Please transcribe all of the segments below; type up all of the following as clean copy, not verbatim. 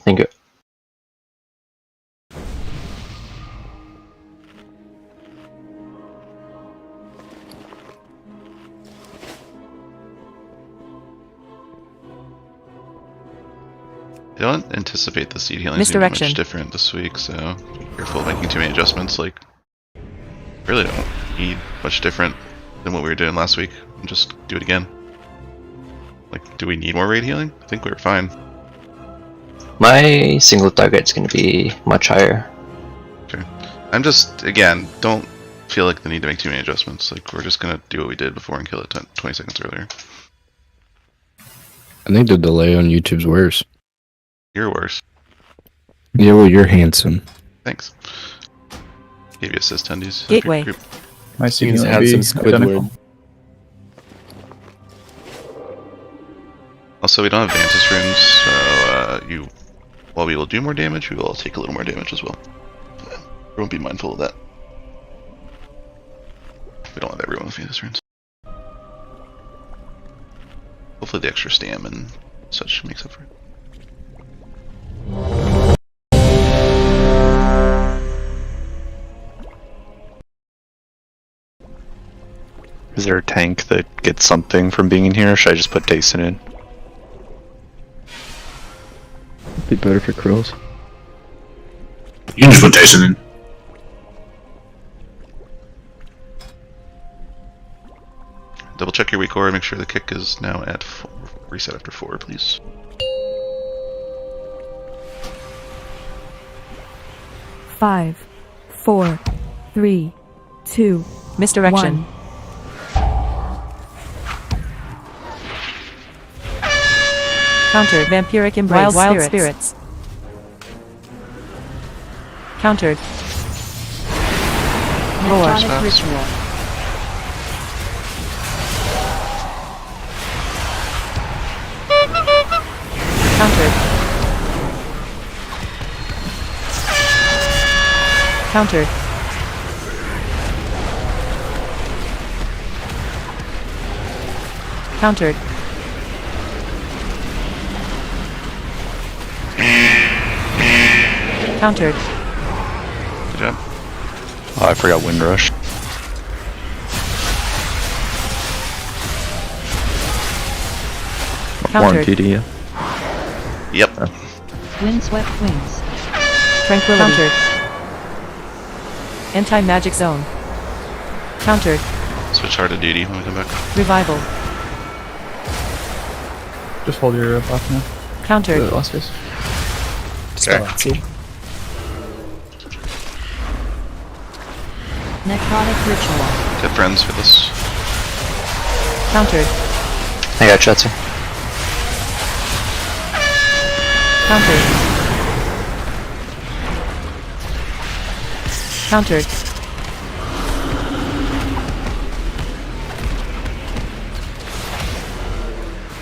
Thank you. I don't anticipate the seed healing to be much different this week, so be careful making too many adjustments. Like, really don't need much different than what we were doing last week. And just do it again. Like, do we need more raid healing? I think we were fine. My single target's gonna be much higher. Okay. I'm just, again, don't feel like the need to make too many adjustments. Like, we're just gonna do what we did before and kill it 20 seconds earlier. I think the delay on YouTube's worse. You're worse. Yeah, well, you're handsome. Thanks. Gave you assist tendies. Gateway. My seed Means healing handsome be identical. Squidward. Also, we don't have Vantage runes, so while we will do more damage, we will take a little more damage as well. Everyone be mindful of that. We don't have everyone with Vantage runes. Hopefully the extra stam and such makes up for it. Is there a tank that gets something from being in here, or should I just put Dason in? Be better for Krills. You can just put Dason in. Double check your weak aura, make sure the kick is now at 4. Reset after 4, please. Five, 4, 3, 2, misdirection. 1. Countered. Vampiric Embrace. Wild spirits. Countered. Roar. Ritual. Countered. Countered. Countered. Countered. Good job. Oh, I forgot Windrush. More on Countered. PD, yeah. Yep. Windswept wings. Tranquility. Countered. Anti-magic zone. Countered. Switch hard to duty when we come back. Revival. Just hold your buff now. Countered. The last phase. Okay. Necrotic ritual. Get friends for this. Countered. I got Shetsu. Countered. Countered.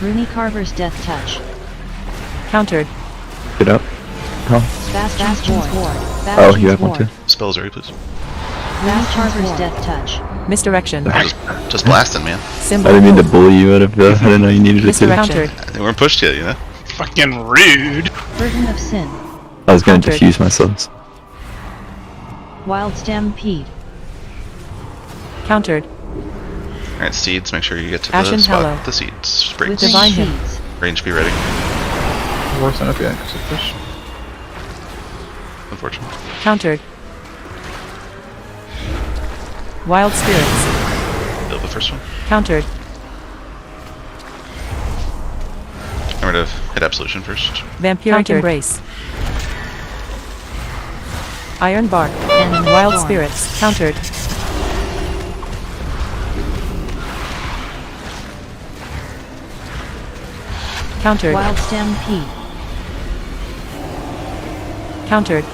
Rune Carver's death touch. Countered. Get up. Oh, Bastion's ward. oh, you have one too. Spells ready, please. Rune Carver's death touch. Misdirection. Just blasting, man. Symbol. I didn't mean to bully you out of the. I didn't know you needed it to. Countered. They weren't pushed yet, you know? Fucking rude. Burden of sin. I was going to Countered. diffuse myself. Wild stampede. Countered. Alright, seeds, make sure you get to Ashen the spot. Hallow. The seeds. Springs. With Divine him. sheets. Range be ready. Worse than if you because of push. Unfortunate. Countered. Wild spirits. Build the first one. Countered. Remember to hit absolution first. Vampiric embrace. Iron bark. And Wild storm. spirits. Countered. Countered. Wild stampede. Countered.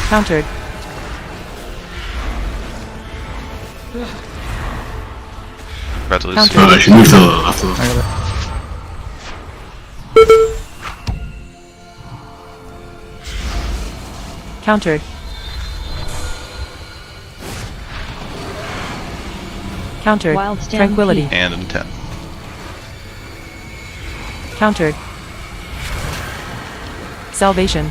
Countered. About to lose. Counter. Oh, she moved to the left. I got it. Countered. Countered. Wild stampede. Tranquility. And in 10. Countered. Salvation.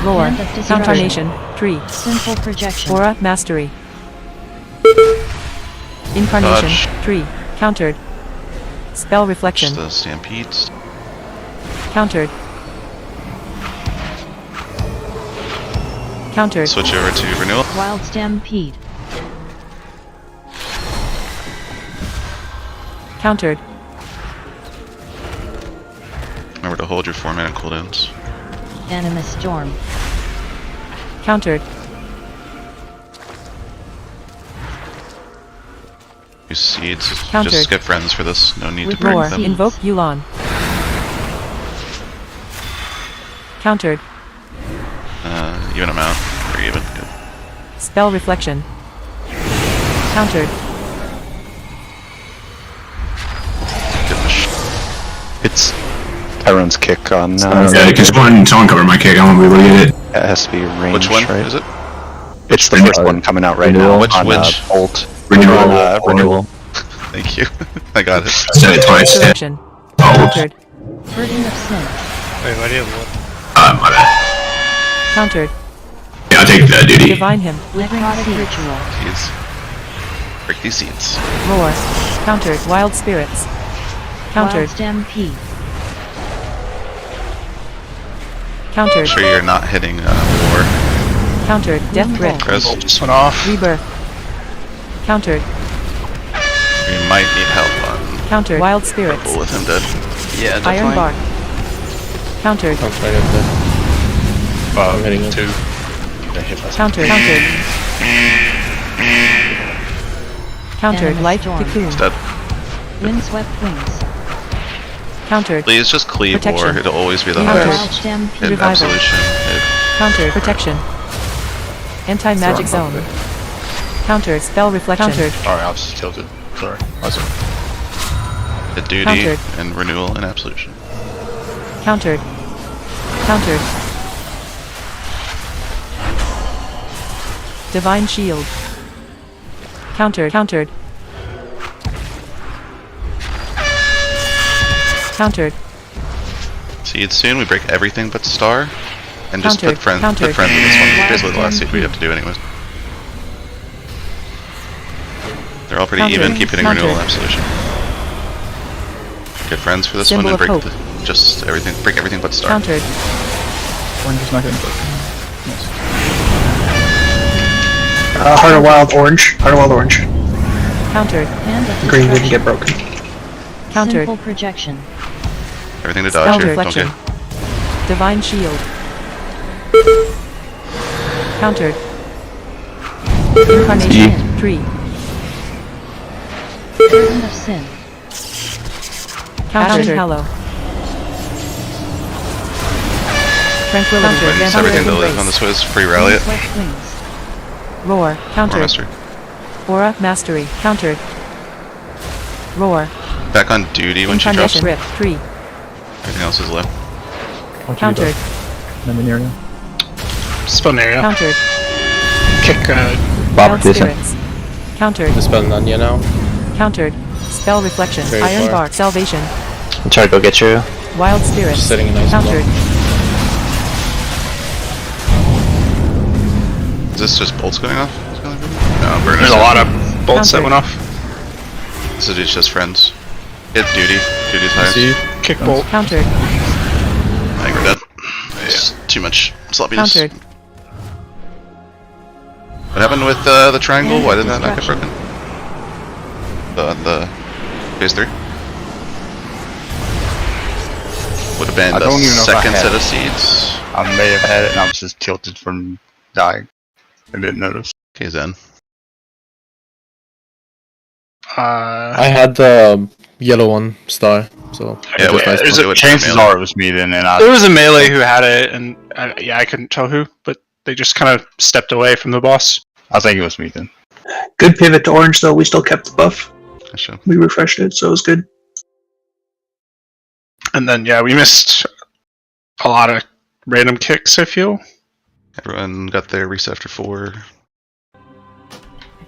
Roar. Hand of destruction. Incarnation. Tree. Sinful projection. Aura Mastery. Incarnation. Dodge. Tree. Countered. Spell Just Reflection. the stampedes. Countered. Countered. Switch over to renewal. Wild Stampede. Countered. Remember to hold your 4 mana cooldowns. Animus Storm. Countered. Use seeds. Countered. Just skip friends for this. No need to break Roar. them. Invoke Yulon. Countered. Even amount. Or even. Good. Spell Reflection. Countered. Give him a It's Tyrone's kick on. Yeah, can someone cover my kick? I won't be able to get it. It has to be range, Which one right? is it? It's the first one coming out right now. Which- on, which? Bolt. Renewal. On, renewal. Thank you. I got it. I said it twice. Yeah. Resurrection. Oh, Countered. Burden of Sin. my bad. Countered. Yeah, I'll take that duty. Divine Him. Necrotic Ritual. Seeds. Break these seeds. Roar. Countered. Wild Spirits. Countered. Wild Stampede. Countered. Make sure you're not hitting war. Countered. Death Grip. Chris, Just went off. Rebirth. Countered. you might need help on Countered. Wild Spirits. with him dead. Yeah, Iron definitely. Bark. Countered. I'm hitting him. 2. Countered. Countered. Countered. Animus Life Storm. He's Cocoon. dead. Windswept Wings. Countered. Please just cleave Protection. war. It'll always be the Countered. Wild highest. Stampede. In Revival. absolution. Countered. Protection. Anti-magic zone. Countered. Spell Reflection. Countered. Alright, I was just tilted. Sorry. Hit duty Countered. and renewal and absolution. Countered. Countered. Divine Shield. Countered. Countered. Countered. Seeds soon. We break everything but star. And just Countered. put friends in Countered. this one. Wild Basically the last seed we Stampede. have to do anyways. They're all pretty Countered. even. Keep hitting renewal and Countered. absolution. Get friends for this Symbol one and of break hope. just everything. Break everything but star. Countered. Orange is not getting broken. Nice. Heart of Wild Orange. Heart of Wild Orange. Countered. Hand of Green didn't Destruction. get broken. Countered. Sinful Projection. Everything to Spell dodge here. Reflection. Okay. Divine Shield. Countered. Incarnation. Tree. Burden of Sin. Countered. Hallow. Tranquility. It's everything to live on this was free rally it. Windswept Wings. Roar. Or Countered. mastery. Aura Mastery. Countered. Roar. Back on duty when she drops. Incarnation. Rip. Tree. Everything else is low. Watch Countered. Area. Spawn area. Countered. Kick, Bob Wild Jason. Spirits. Countered. Dispel Nanya now. Countered. Spell Reflection. Very Iron far. Bark. Salvation. I'll try to go get you. Wild Spirits. Just sitting in ice Countered. Is this just bolts going off? No, burners. There's a lot of bolts that Countered. went off. This is just friends. Hit duty. Duty's highest. See, kick bolt. Countered. I think we're dead. It's too much sloppiness. Countered. What happened with the triangle? Why did that not get broken? The phase 3? Would have been I the don't even know if I second had set it. of seeds. I may have had it and I was just tilted from dying. I didn't notice. Okay, Zen. I had the yellow one star, so Yeah, just nice There's one. it would chances melee. are it was me then, and There I was a melee who had it, and yeah, I couldn't tell who, but they just kind of stepped away from the boss. think it was me then. Good pivot to orange though. We still kept the buff. Gotcha. We refreshed it, so it was good. And then, yeah, we missed a lot of random kicks, I feel. Everyone got their reset after 4.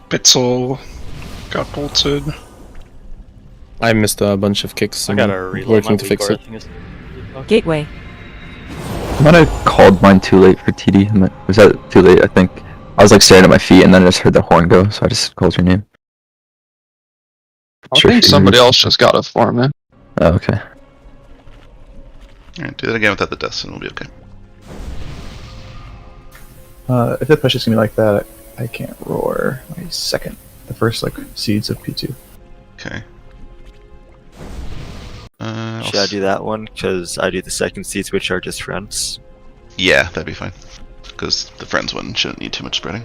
Bitzel got bolted. I missed a bunch of kicks. I I'm gotta reload working my to fix weak it. aura thing. Gateway. I might have called mine too late for TD. Was that too late? I think. I was like staring at my feet and then I just heard the horn go, so I just called your name. I think somebody else just got it for me. Oh, okay. Alright, do that again without the deaths and we'll be okay. If the push is gonna be like that, I can't roar my second. The first like seeds of P2. Okay. Should I do that one? Because I do the second seeds, which are just friends. Yeah, that'd be fine. Because the friends one shouldn't need too much spreading.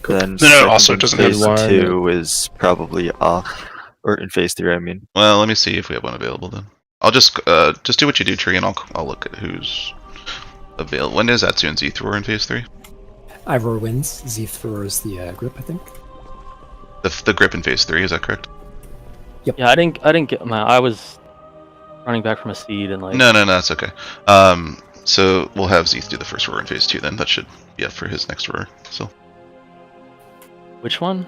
Then No, also it doesn't have phase one. 2 is probably off, or in phase 3, I mean. Well, let me see if we have one available then. I'll just do what you do, Tree, and I'll look at who's available. When is Atsu and Z-Thor in phase 3? Ivor wins. Z-Thor is the grip, I think. The grip in phase 3, is that correct? Yep. Yeah, I didn't get my. I was running back from a seed and like. No, that's okay. So we'll have Zeeth do the first roar in phase 2 then. That should be up for his next roar. So. Which one?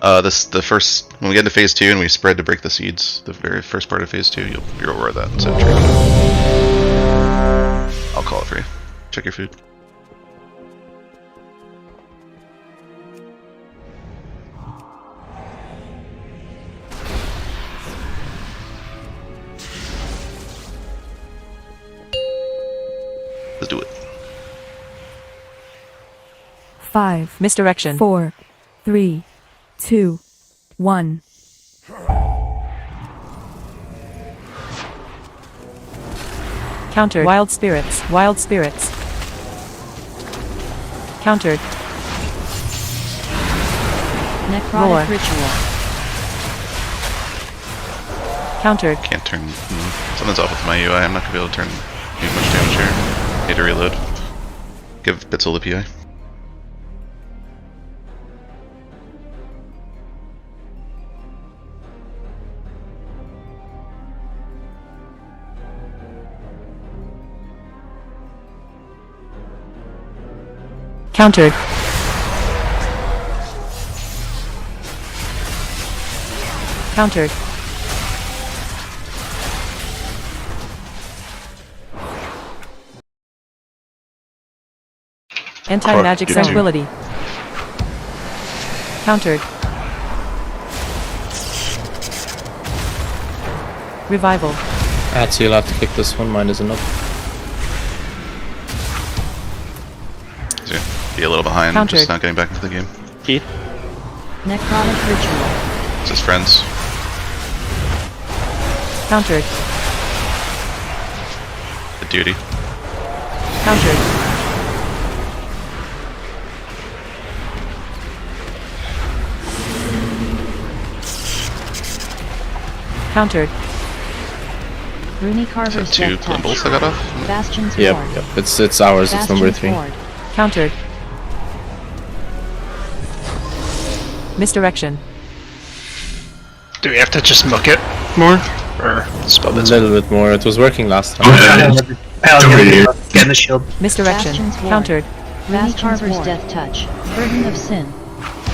The first when we get into phase 2 and we spread to break the seeds, the very first part of phase 2, you'll roar that instead of Tree. I'll call it for you. Check your food. Let's do it. 5. Misdirection. 4, 3, 2, 1. Countered. Wild spirits. Wild spirits. Countered. Necrotic Roar. ritual. Countered. Can't turn. Something's off with my UI. I'm not gonna be able to do much damage here. Need to reload. Give Bitzel the PI. Countered. Countered. Anti-magic Correct. tranquility. Countered. Revival. Atsu, you'll have to pick this one. Mine isn't up. So, be a little behind, Countered. just not getting back into the game. Keith? Necrotic ritual. It's his friends. Countered. The duty. Countered. Countered. Rune Is that Carver's 2 death touch. Glimbals I got off? Bastion's Yep, ward. yep. It's ours. It's number Bastion's 3. ward. Countered. Misdirection. Do we have to just muck it more? Or spell A this? little bit more. It was working last time. Get the shield. Misdirection. Bastion's ward. Countered. Rune Carver's death touch. Burden of sin.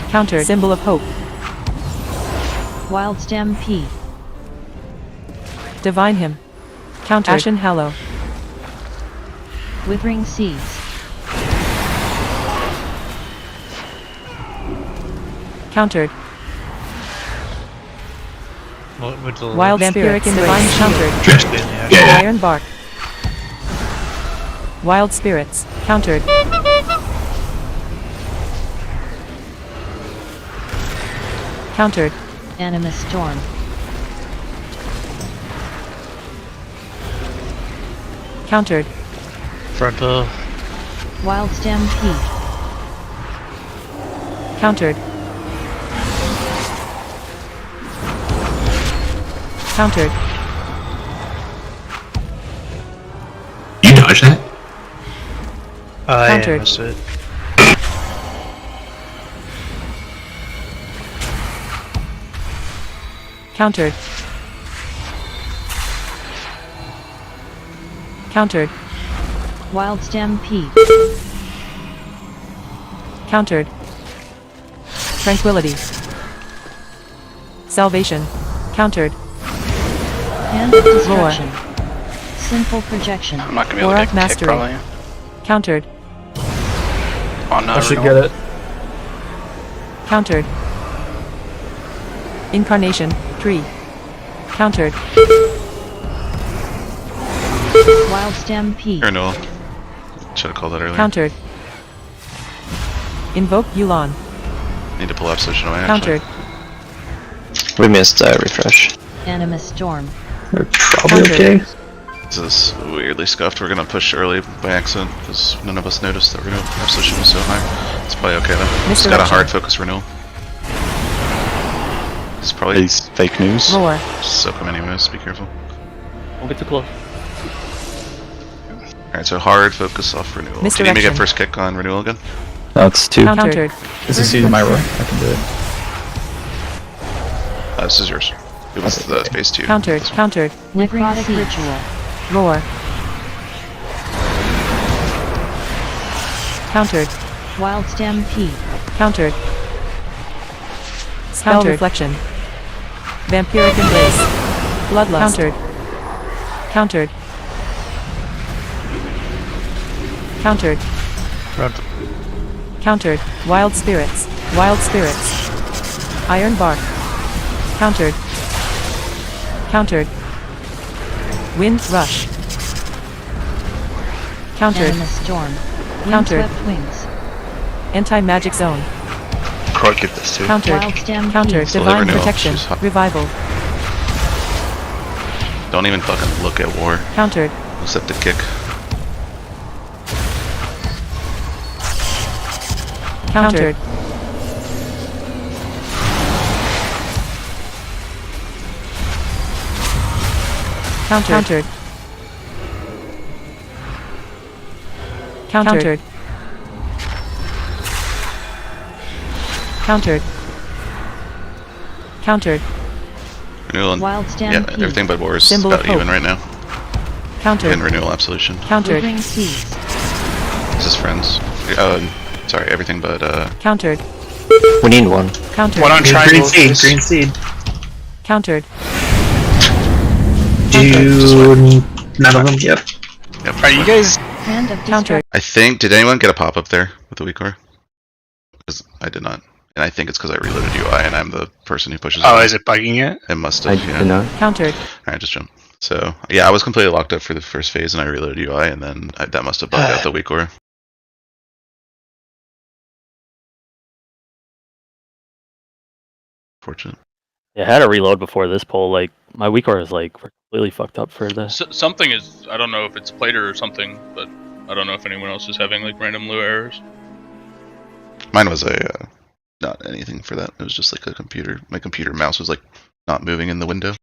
Countered. Symbol of hope. Wild stampede. Divine him. Countered. Ashen hallow. Withering seeds. Countered. What Wild vampiric and divine countered. Just Iron bark. Wild spirits. Countered. Countered. Animus storm. Countered. Frontal. Wild stampede. Countered. Countered. You dodge that? Countered. missed it. Countered. Countered. Wild stampede. Countered. Tranquility. Salvation. Countered. Hand of Destruction. Sinful Projection. I'm not gonna be able Aura to get Mastery. kicked, probably. Countered. Oh no, I should Renewal. get it. Countered. Incarnation. Tree. Countered. Wild Stampede. Renewal. Should have called that earlier. Countered. Invoke Yulon. Need to pull Absolution away, Countered. actually. We missed refresh. Animus Storm. They're probably okay. This is weirdly scuffed. We're gonna push early by accident because none of us noticed that Renewal Absolution was so high. It's probably okay though. It's got a hard focus Renewal. It's probably These fake news. Roar. soak him anyways, be careful. Don't get too close. Alright, so hard focus off Renewal. Can you Misdirection. make it first kick on Renewal again? No, it's 2. Countered. This is seed in my roar. I can do it. This is yours. It was the phase 2. Countered. This one. Countered. Necrotic Ritual. Roar. Countered. Wild Stampede. Countered. Spell Reflection. Vampiric Embrace. Bloodlust. Countered. Countered. Countered. Countered. Wild Spirits. Wild Spirits. Iron Bark. Countered. Countered. Wind Rush. Countered. Animus Storm. Countered. Windswept Wings. Anti-Magic Zone. Crow get this too. Countered. Wild Stampede. Countered. Still Divine Renewal. Protection. She's hot. Revival. Don't even fucking look at war. Countered. Except to kick. Countered. Countered. Countered. Countered. Countered. Renewal and Wild Stampede. yeah, everything but war is Symbol of about even hope. right now. Countered. And Renewal Absolution. Countered. Quivering Seas. This is friends. Sorry, everything but Countered. We need one. Countered. One on Green triangle. seed, green seed. Countered. None of them? Yep. Are you guys? Hand of Countered. I think, did anyone get a pop-up there with the weak core? Because I did not. And I think it's because I reloaded UI and I'm the person who pushes Oh, it. is it bugging it? It must I have, yeah. did not. Countered. Alright, just jump. So, yeah, I was completely locked up for the first phase and I reloaded UI and then that must have bugged out the weak core. Fortunate. Yeah, I had a reload before this poll. Like, my weak core is like completely fucked up for this. Something is, I don't know if it's Plater or something, but I don't know if anyone else is having like random Lua errors. Mine was a, not anything for that. It was just like a computer. My computer mouse was like not moving in the window.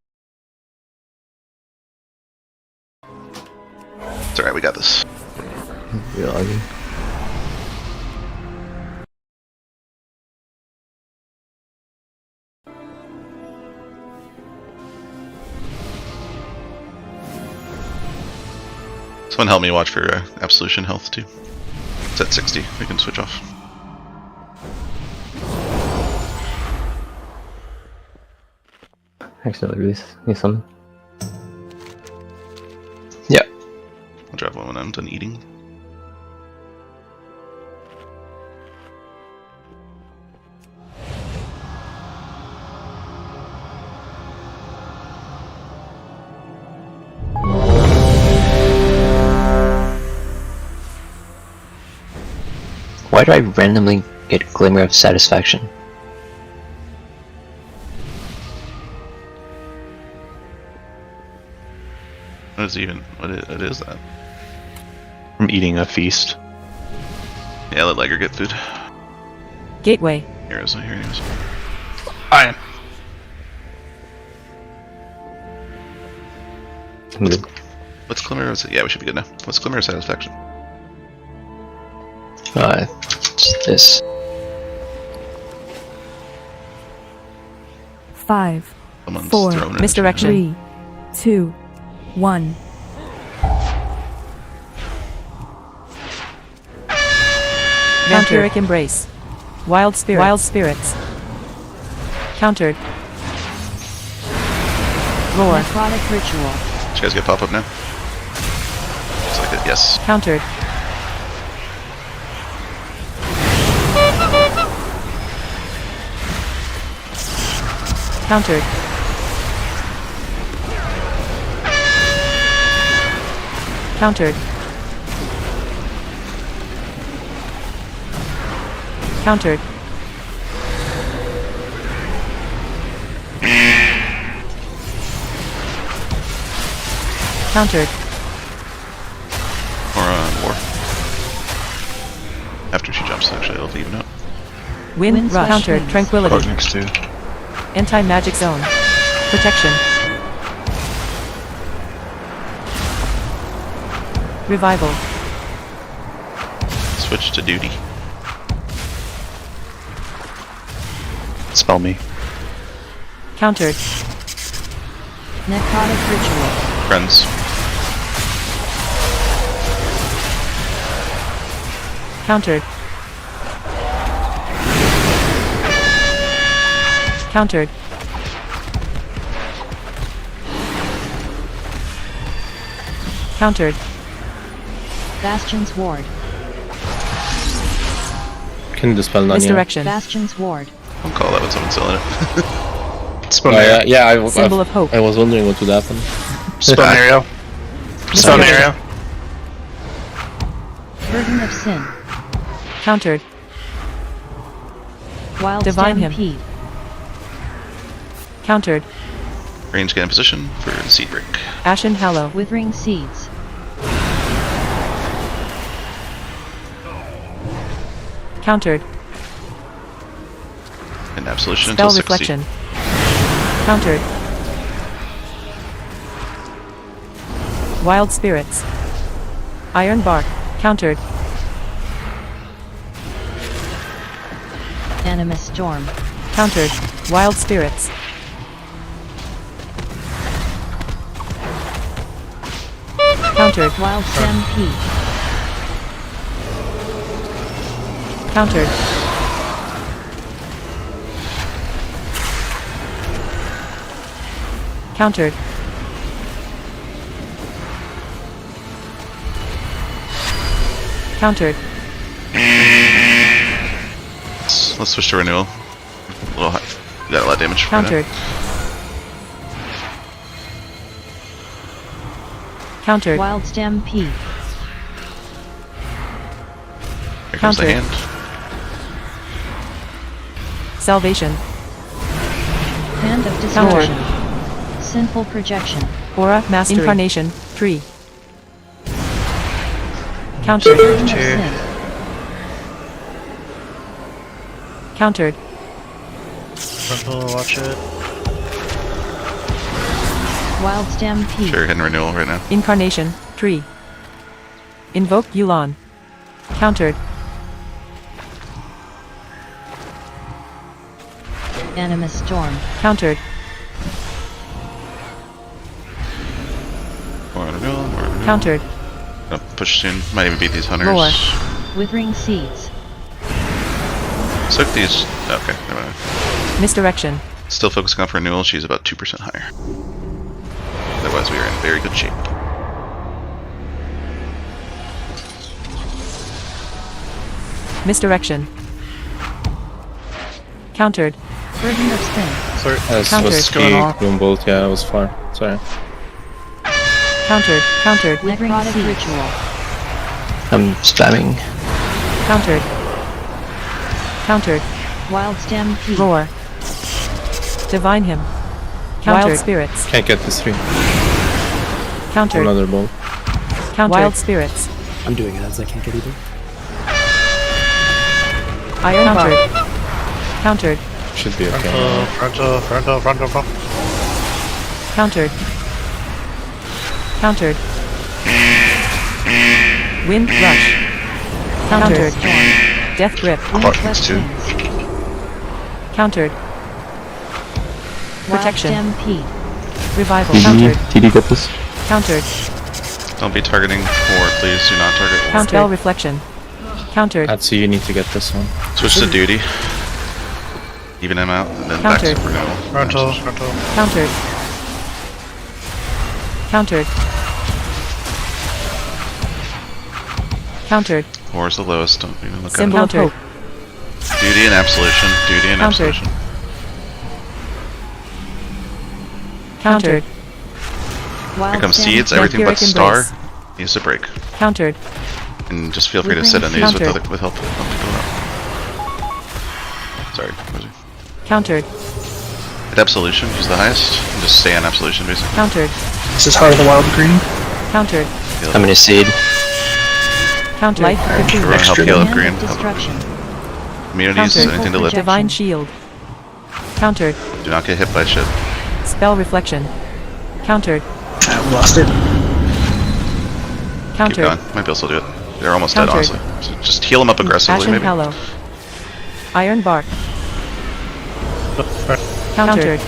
It's alright, we got this. Realizing. Someone help me watch for Absolution health too. It's at 60. We can switch off. Accidentally release. Need something. Yeah. I'll drop one when I'm done eating. Why do I randomly get Glimmer of Satisfaction? What is even? What is that? From eating a feast. Yeah, let Liger get food. Gateway. Here he is. Iron. What's Glimmer of? Yeah, we should be good now. What's Glimmer of Satisfaction? It's this. 5, Someone's 4, throwing it. Misdirection. 3, 2, 1. Vampiric Embrace. Wild Spirits. Wild Spirits. Countered. Roar. Necrotic ritual. Did you guys get pop up now? Looks like it, yes. Countered. Countered. Countered. Countered. Countered. Or war. After she jumps, actually, it'll even out. Wind rush. Countered. Tranquility. Next to. Anti-magic zone. Protection. Revival. Switch to duty. Spell me. Countered. Necrotic ritual. Friends. Countered. Countered. Countered. Bastion's ward. Can dispel Nanya. Misdirection. Bastion's ward. I'll call that when someone's selling it. Symbol of hope. I was wondering what would happen. Spelnario. Spelnario. Burden of sin. Countered. Wild Divine him. stampede. Countered. Range get in position for the seed break. Ashen Hallow. Withering seeds. Countered. And absolution Spell until 60. reflection. Countered. Wild spirits. Iron bark. Countered. Animus storm. Countered. Wild spirits. Countered. Wild stampede. Countered. Countered. Countered. Let's switch to renewal. A little high. You got a lot of damage. Countered. Countered. Wild stampede. Here comes the Countered. hand. Salvation. Hand of distortion. Sinful projection. Aura mastery. Incarnation. Tree. Countered. Burden of sin. Countered. Watch it. Wild stampede. Sure, hitting renewal right now. Incarnation. Tree. Invoke Yulan. Countered. Animus storm. Countered. More renewal, more renewal. Countered. Oh, push soon. Might even beat these hunters. Roar. Withering seeds. Soak these. Okay, never mind. Misdirection. Still focusing on renewal. She's about 2% higher. Otherwise, we are in very good shape. Misdirection. Countered. Burden of sin. Sorry. Countered. Was key, Bloom Bolt, yeah, it was far. Sorry. Countered. Countered. Necrotic ritual. I'm spamming. Countered. Countered. Wild stampede. Roar. Divine him. Countered. Wild spirits. Can't get this 3. Countered. Another bolt. Countered. Wild spirits. I'm doing it as I can't get either. Iron countered. Countered. Should be okay. Frontal. Countered. Countered. Wind rush. Countered. Death grip. Next to. Countered. Wild Protection. stampede. Revival. TD, Countered. TD get this? Countered. Don't be targeting 4, please. Do not target 4. Counter. Spell reflection. Countered. Atsu, you need to get this one. Switch to duty. Even him out, and then Countered. back to renewal. Frontal. Countered. Countered. Countered. 4 is the lowest. Don't even look Symbol at of it. hope. Duty and absolution. Duty and Countered. absolution. Countered. Here comes seeds. Everything but Vampiric star embrace. needs to break. Countered. And just feel free to sit on these with Countered. help. Sorry. Countered. Hit absolution. Use the highest. And just stay on absolution basically. Countered. This is Heart of the Wild Green. Countered. How many seed? Countered. Life cocoon. Everyone help heal up Hand green. of destruction. Immunities. Countered. Anything to live. Divine shield. Countered. Do not get hit by shit. Spell reflection. Countered. I lost it. Keep Countered. going. Might be able to do it. They're almost Countered. dead, honestly. So just heal them up aggressively, Ashen maybe. Hallow. Iron Bark. Countered.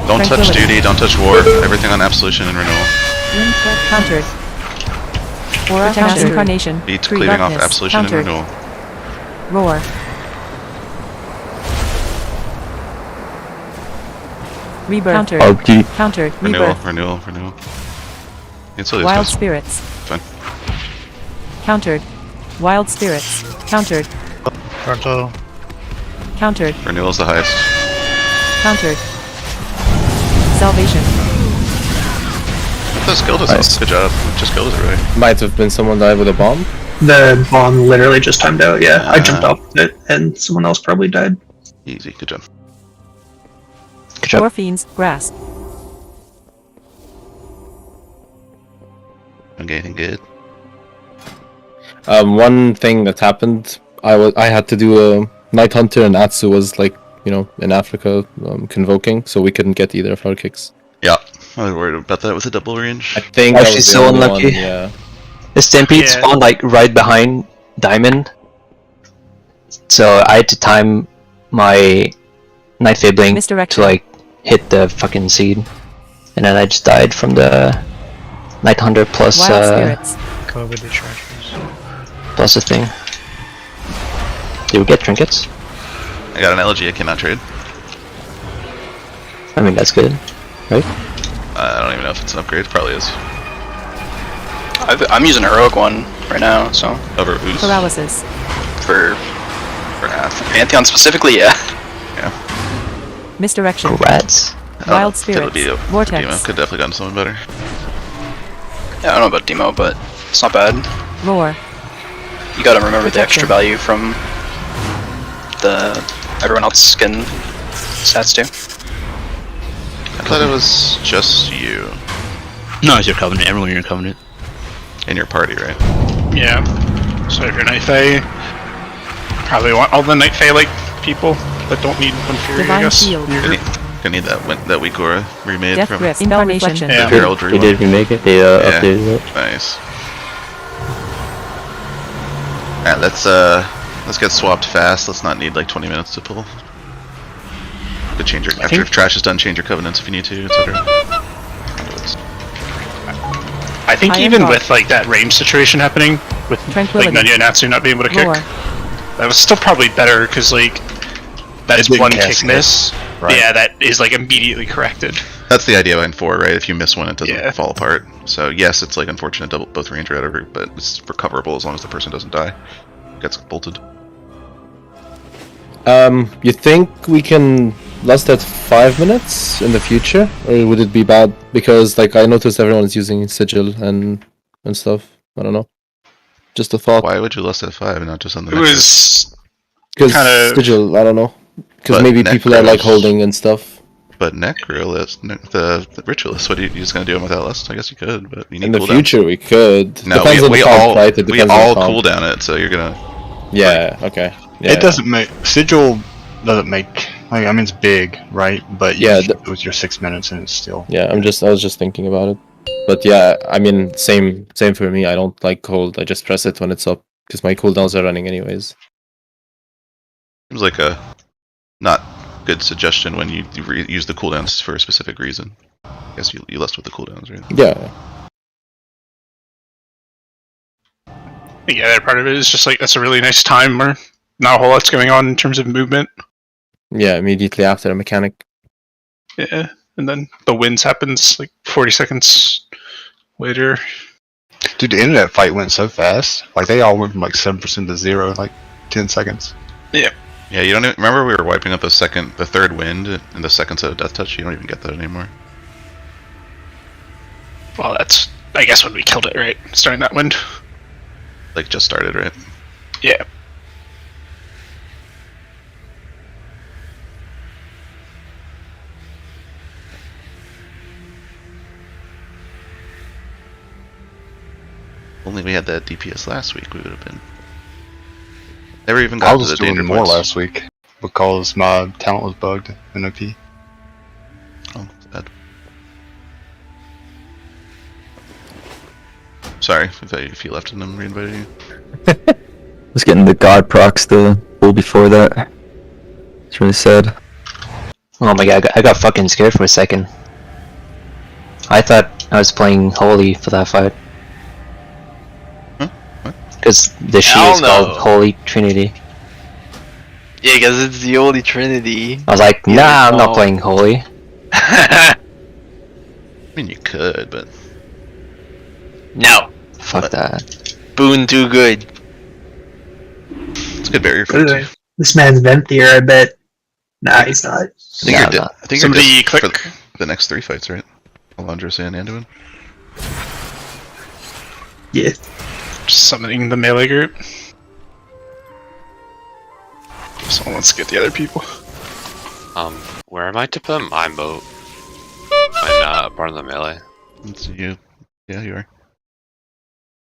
Don't touch Tranquility. duty, don't touch war. Everything on absolution and renewal. Countered. Aura Mass Incarnation. Beat Tree cleaving off Darkness. absolution Countered. and renewal. Roar. Rebirth. Countered. Oh, duty. Countered. Renewal, Rebirth. renewal, renewal. You can still use Wild this. Spirits. Fine. Countered. Wild Spirits. Countered. Frontal. Countered. Renewal's the highest. Countered. Salvation. Just killed us Nice. all. Good job. Just killed us already. Might have been someone died with a bomb. The bomb literally just timed out, yeah. I jumped off it, and someone else probably died. Easy, good job. Good job. Four Fiends. Grasp. Anything good? One thing that happened, I had to do a Night Hunter, and Atsu was like, you know, in Africa, convoking, so we couldn't get either of our kicks. Yeah, I was worried about that with a double range. I think Oh, I she's was the so only unlucky. one, yeah. The Stampede Yeah. spawned like right behind Diamond, so I had to time my Night Fae Blink Misdirection. to like hit the fucking seed, and then I just died from the Night Hunter plus Wild Spirits. COVID detractors. plus the thing. Did we get trinkets? I got an elegy I cannot trade. I mean that's good, right? I don't even know if it's an upgrade. Probably is. I'm using a heroic one right now, so Over Ooze. Paralysis. for Wrath. Pantheon specifically, yeah. Misdirection. Rats. Wild Could Spirits. be a Vortex. Demo. Could definitely gotten someone better. Yeah, I don't know about Demo, but it's not bad. Roar. You gotta remember the extra Protection. value from the everyone else's skin stats too. I thought it was just you No, it's your covenant. Everyone in your covenant. in your party, right? Yeah. So if you're Night Fae, probably want all the Night Fae like people that don't need one Fury, I Divine guess. Shield. in your Gonna group. need, gonna need that week Aura remade Death from Grip. Incarnation. the Yeah. Heraldry They one. did remake it. They Yeah. updated it. Nice. Alright, let's get swapped fast. Let's not need like 20 minutes to pull. Could change your after if trash is done, change your covenants if you need to, etc. I think Iron even Bark. with like that range situation happening, with like Tranquility. Nunya and Natsu not being able to kick, Roar. that was still probably better because like that is didn't one kick cascade. miss. Right. Yeah, that is like immediately corrected. That's the idea behind 4, right? If you miss one, it doesn't Yeah. fall apart. So yes, it's like unfortunate both range are out of route, but it's recoverable as long as the person doesn't die. Gets bolted. You think we can last at 5 minutes in the future, or would it be bad? Because like I noticed everyone's using sigil and stuff. I don't know. Just a thought. Why would you lust at 5 and not just on the It next was Because kinda- sigil, I don't know. Because But maybe people are like necros- holding and stuff. But Necrolist, the Ritualist, what are you just gonna do them without lust? I guess you could, but you need In the cooldowns. future, we could. No, Depends on we the comp, all right? It we depends on all the comp. cooldown it, so you're gonna. Yeah. Okay. Yeah. It doesn't make sigil doesn't make like I mean it's big, right? But you Yeah, just do it with your 6 minutes and it's still Yeah, I was just thinking about it. But yeah, I mean, same for me. I don't like cold. I just press it when it's up because my cooldowns are running anyways. Seems like a not good suggestion when you use the cooldowns for a specific reason. I guess you lust with the cooldowns, right? Yeah. the other part of it is just like that's a really nice time where not a whole lot's going on in terms of movement. Yeah, immediately after a mechanic. Yeah, and then the winds happens like 40 seconds later. Dude, the internet fight went so fast. Like, they all went from like 7% to 0 in like 10 seconds. Yeah. Yeah, you don't even, remember we were wiping up the third wind and the second set of death touch? You don't even get that anymore. Well, that's, I guess, when we killed it, right? Starting that wind. Like, just started, right? Yeah. Only we had that DPS last week, we would have been. Never even I got to was the doing danger more points. last week because my talent was bugged in OP. Oh, that's bad. Sorry if you left and then re-invited you. I was getting the god procs the pull before that. It's really sad. Oh my god, I got fucking scared for a second. I thought I was playing Holy for that fight. Because the she is called Holy Trinity. Yeah, because it's the Holy Trinity. I was like, nah, I'm not playing Holy. I mean, you could, but... No. Fuck that. Boon too good. It's a good barrier for you. This man's Venthier, I bet. Nah, he's not. I think Nah, you're not. I think Somebody you're click. for the next 3 fights, right? Alondros and Anduin. Yeah. Just summoning the melee group. So let's get the other people. Where am I to put my moat? I'm not part of the melee. It's you. Yeah, you are.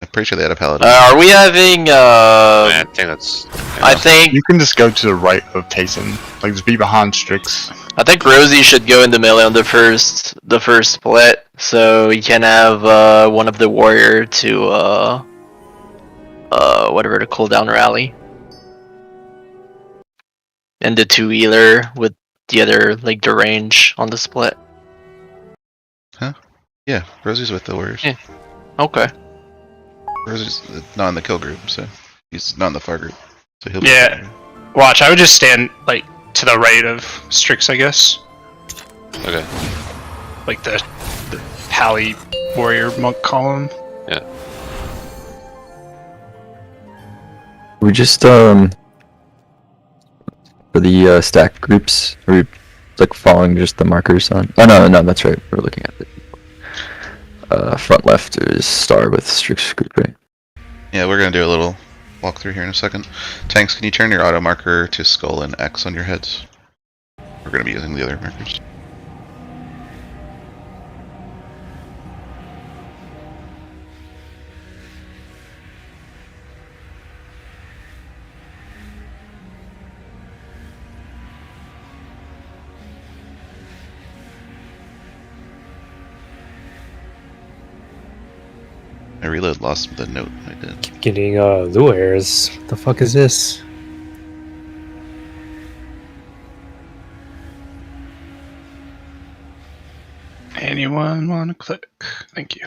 I'm pretty sure they had a paladin. Are we having, I think that's... I think... You can just go to the right of Tayson. Like, just be behind Strix. I think Rosie should go into melee on the first split, so you can have, one of the warrior to, whatever the cooldown rally. And the 2 healer with the other, like, the range on the split. Huh? Yeah, Rosie's with the warriors. Yeah. Okay. Rosie's not in the kill group, so he's not in the far group. So he'll be Yeah. Watch, I would just stand, like, to the right of Strix, I guess. Okay. Like the Pally warrior monk column. Yeah. We just for the stack groups, are we like following just the markers on? Oh no, that's right. We're looking at the front left is star with Strix group, right? Yeah, we're gonna do a little walkthrough here in a second. Tanks, can you turn your auto marker to skull and X on your heads? We're gonna be using the other markers. I reload lost the note I did. Keep getting lures. What the fuck is this? Anyone want to click? Thank you.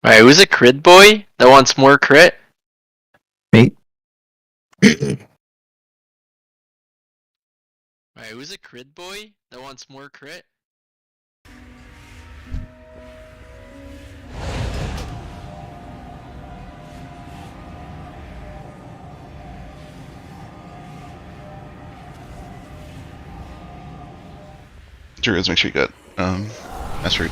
Alright, who's a crit boy that wants more crit? Me. Alright, who's a crit boy that wants more crit? Druids, make sure you got that's right.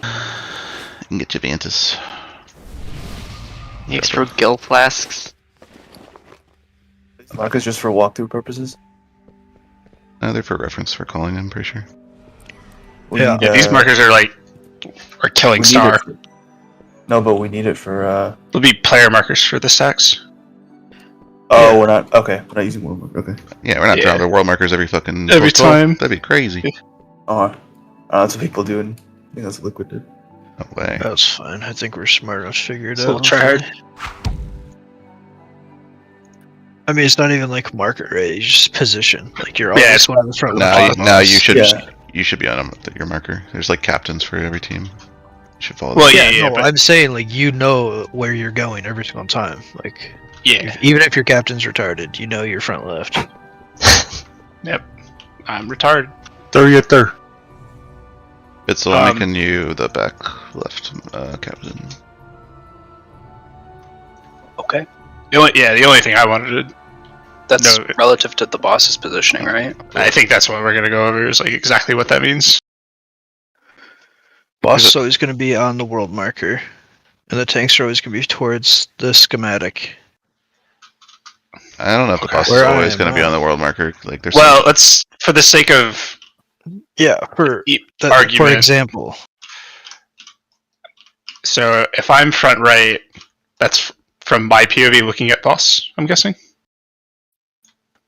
I can get you Vantus. Extra gill flasks. Markers just for walkthrough purposes. They're for reference for calling, I'm pretty sure. Yeah, these markers are like killing star. No, but we need it for. There'll be player markers for the stacks. Oh, we're not. Okay, we're not using world marker. Okay. Yeah, we're not dropping world markers every fucking every post-pull. time. That'd be crazy. Oh, that's what people do. And I think that's what Liquid did. No way. That's fine. I think we're smart enough to figure it So we'll out. try hard. I mean, it's not even like market rate. You just position. Like you're always it's one of the front. No, you should Yeah. you should be on your marker. There's like captains for every team. You should follow. Well, that. No, I'm saying like you know where you're going every single time. Like Yeah. even if your captain's retarded, you know you're front left. Yep. I'm retarded. Bitzel, I'm making you the back left captain. Okay. The only thing I wanted to. That's relative to the boss's positioning, right? I think that's what we're gonna go over is like exactly what that means. Boss is always going to be on the world marker, and the tanks are always going to be towards the schematic. I don't know if the boss is Where I always am going to be now. on the world marker. Like there's Well, let's for the sake of for argument. example. So if I'm front right, that's from my POV looking at boss, I'm guessing.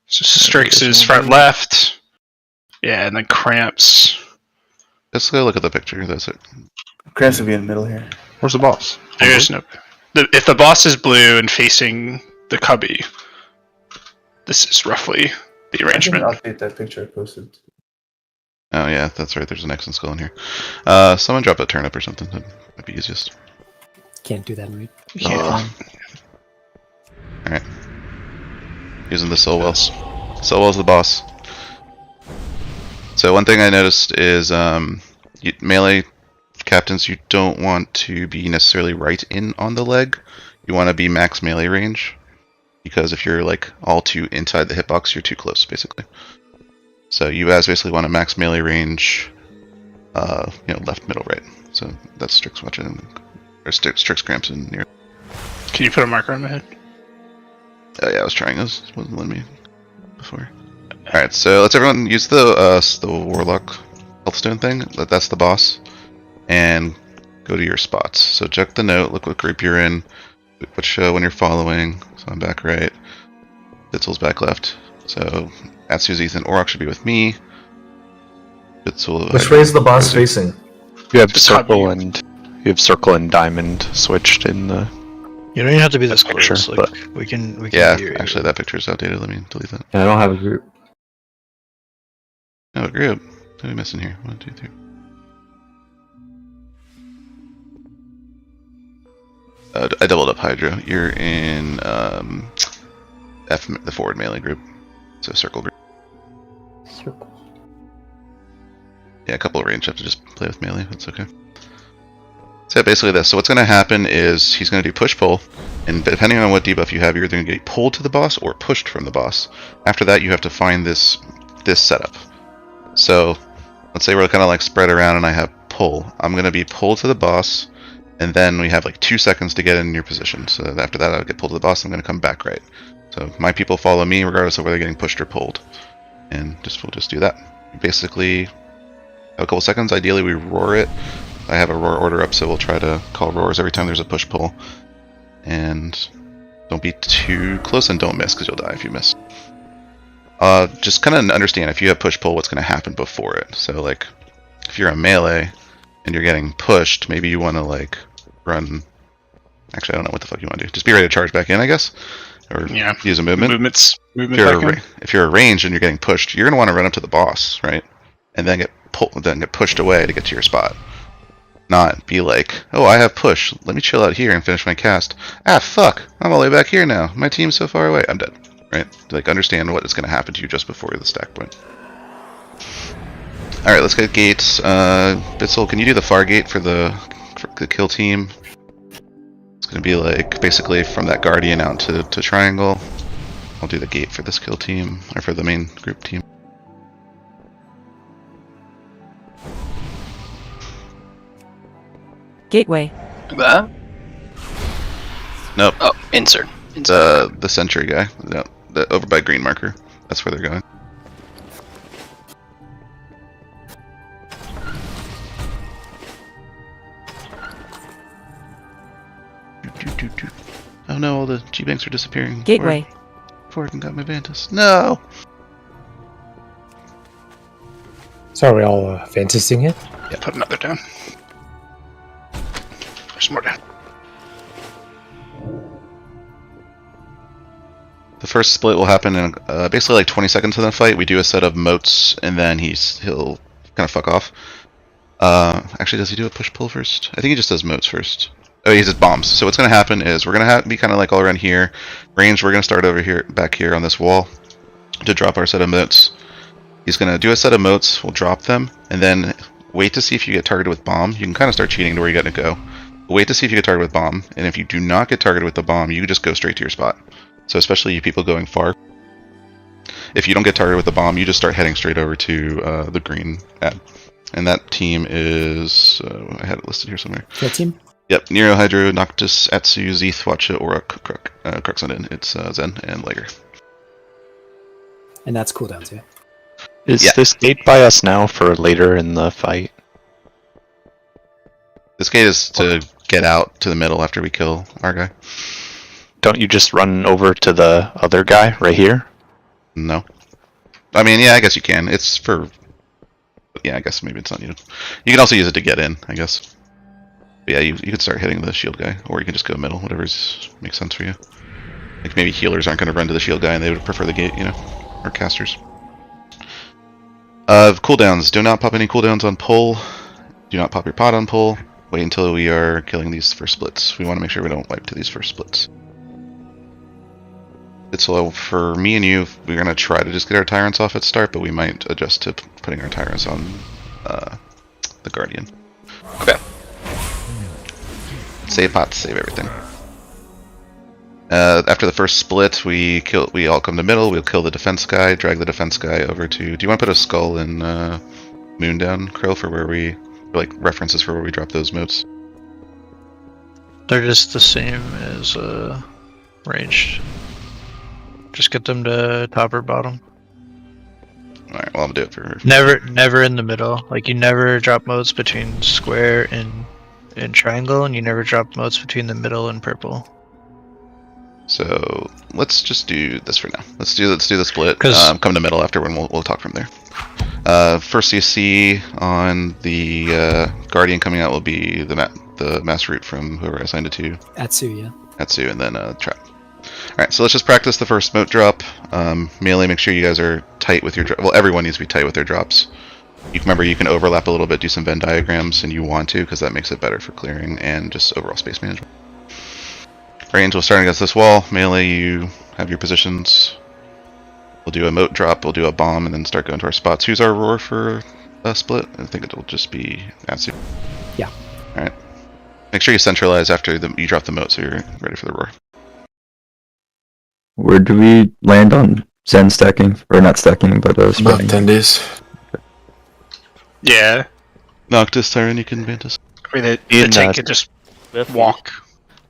So Strix is front left. Yeah, and then Cramps. Let's go look at the picture. That's it. Cramps would be in the middle here. Where's the boss? There's no. If the boss is blue and facing the cubby, this is roughly the arrangement. I can update that picture I posted. Oh yeah, that's right. There's an X and skull in here. Someone drop a turnip or something. That'd be easiest. Can't do that, right? Alright. Using the soul wells. Soul wells the boss. So one thing I noticed is melee captains, you don't want to be necessarily right in on the leg. You want to be max melee range, because if you're like all too inside the hitbox, you're too close basically. So you guys basically want to max melee range, left, middle, right. So that's Strix watching, or Strix Cramps in near. Can you put a marker on my head? Oh yeah, I was trying this. It wasn't letting me before. Alright, so let's everyone use the Warlock Healthstone thing. That's the boss. And go to your spots. So check the note, look what group you're in, which one you're following. So I'm back right. Bitzel's back left. So Atsu's Ethan. Orok should be with me. Bitzel. Which way is the boss facing? You have circle and diamond switched in the. You don't even have to be this picture, close. Like, we can Yeah, hear you. actually that picture's outdated. Let me delete that. Yeah, I don't have a group. No, a group. What are we missing here? 1, 2, 3. I doubled up Hydra. You're in the forward melee group. So circle group. Circle. Yeah, a couple of range have to just play with melee. That's okay. So basically this. So what's going to happen is he's going to do push-pull, and depending on what debuff you have, you're either going to get pulled to the boss or pushed from the boss. After that, you have to find this setup. So let's say we're kind of like spread around and I have pull. I'm going to be pulled to the boss, and then we have like 2 seconds to get in your position. So after that, I'll get pulled to the boss, I'm going to come back right. So my people follow me regardless of whether they're getting pushed or pulled. And we'll just do that. Basically, have a couple seconds. Ideally, we roar it. I have a roar order up, so we'll try to call roars every time there's a push-pull. And don't be too close and don't miss, because you'll die if you miss. Just kind of understand if you have push-pull, what's going to happen before it. So, like, if you're a melee and you're getting pushed, maybe you want to, like, run... Actually, I don't know what the fuck you want to do. Just be ready to charge back in, I guess? Or use a movement. If you're a ranged and you're getting pushed, you're going to want to run up to the boss, right? And then get pushed away to get to your spot. Not be like, oh, I have push. Let me chill out here and finish my cast. Ah, fuck. I'm all the way back here now. My team's so far away. I'm dead. Right? Like, understand what is going to happen to you just before the stack point. Alright, let's get gates. Bitzel, can you do the far gate for the kill team? It's going to be like, basically from that Guardian out to Triangle. I'll do the gate for this kill team, or for the main group team. Gateway. That? Nope. Oh, insert. The sentry guy. No, over by green marker. That's where they're going. Oh no, all the G-Banks are disappearing. Gateway. Forgan got my Vantus. No! So are we all fantasing it? Yeah, put another down. There's more down. The first split will happen in basically like 20 seconds of the fight. We do a set of moats, and then he'll kind of fuck off. Actually, does he do a push-pull first? I think he just does moats first. Oh, he uses bombs. So what's going to happen is we're going to be kind of like all around here. Range, we're going to start over here, back here on this wall to drop our set of moats. He's going to do a set of moats, we'll drop them, and then wait to see if you get targeted with bomb. You can kind of start cheating to where you got to go. Wait to see if you get targeted with bomb, and if you do not get targeted with the bomb, you just go straight to your spot. So especially you people going far, if you don't get targeted with the bomb, you just start heading straight over to the green ad. And that team is, I had it listed here somewhere. What team? Yep, Nero, Hydro, Noctis, Atsu, Zeeth, Watcha, Aura, Cruxonin. It's Zen and Liger. And that's cooldowns, yeah? Is this gate by us now for later in the fight? This gate is to get out to the middle after we kill our guy. Don't you just run over to the other guy right here? No. I mean, yeah, I guess you can. It's for... Yeah, I guess maybe it's not needed. You can also use it to get in, I guess. But yeah, you could start hitting the shield guy, or you can just go middle, whatever makes sense for you. Like maybe healers aren't going to run to the shield guy and they would prefer the gate, you know, or casters. Cooldowns. Do not pop any cooldowns on pull. Do not pop your pot on pull. Wait until we are killing these first splits. We want to make sure we don't wipe to these first splits. So for me and you, we're going to try to just get our tyrants off at start, but we might adjust to putting our tyrants on the guardian. Okay. Save pots, save everything. After the first split, we all come to middle. We'll kill the defense guy, drag the defense guy over to. Do you want to put a skull in Moon down, Krill, for where we like references for where we drop those motes? They're just the same as ranged. Just get them to top or bottom. Alright, well, I'm gonna do it for... Never in the middle. Like, you never drop modes between square and triangle, and you never drop modes between the middle and purple. So, let's just do this for now. Let's do the split. Come to middle after, and we'll talk from there. First you see on the Guardian coming out will be the mass root from whoever I assigned it to. Atsu, yeah. Atsu, and then Trap. Alright, so let's just practice the first moat drop. Melee, make sure you guys are tight with your well, everyone needs to be tight with their drops. Remember, you can overlap a little bit, do some Venn diagrams, and you want to, because that makes it better for clearing and just overall space management. Range, we'll start against this wall. Melee, you have your positions. We'll do a moat drop, we'll do a bomb, and then start going to our spots. Who's our roar for a split? I think it'll just be Atsu. Yeah. Alright. Make sure you centralize after you drop the moat so you're ready for the roar. Where do we land on Zen stacking? Or not stacking, but about 10 days. Yeah. Noctis, Tyrant, you can Vantus. I mean, the tank can just walk.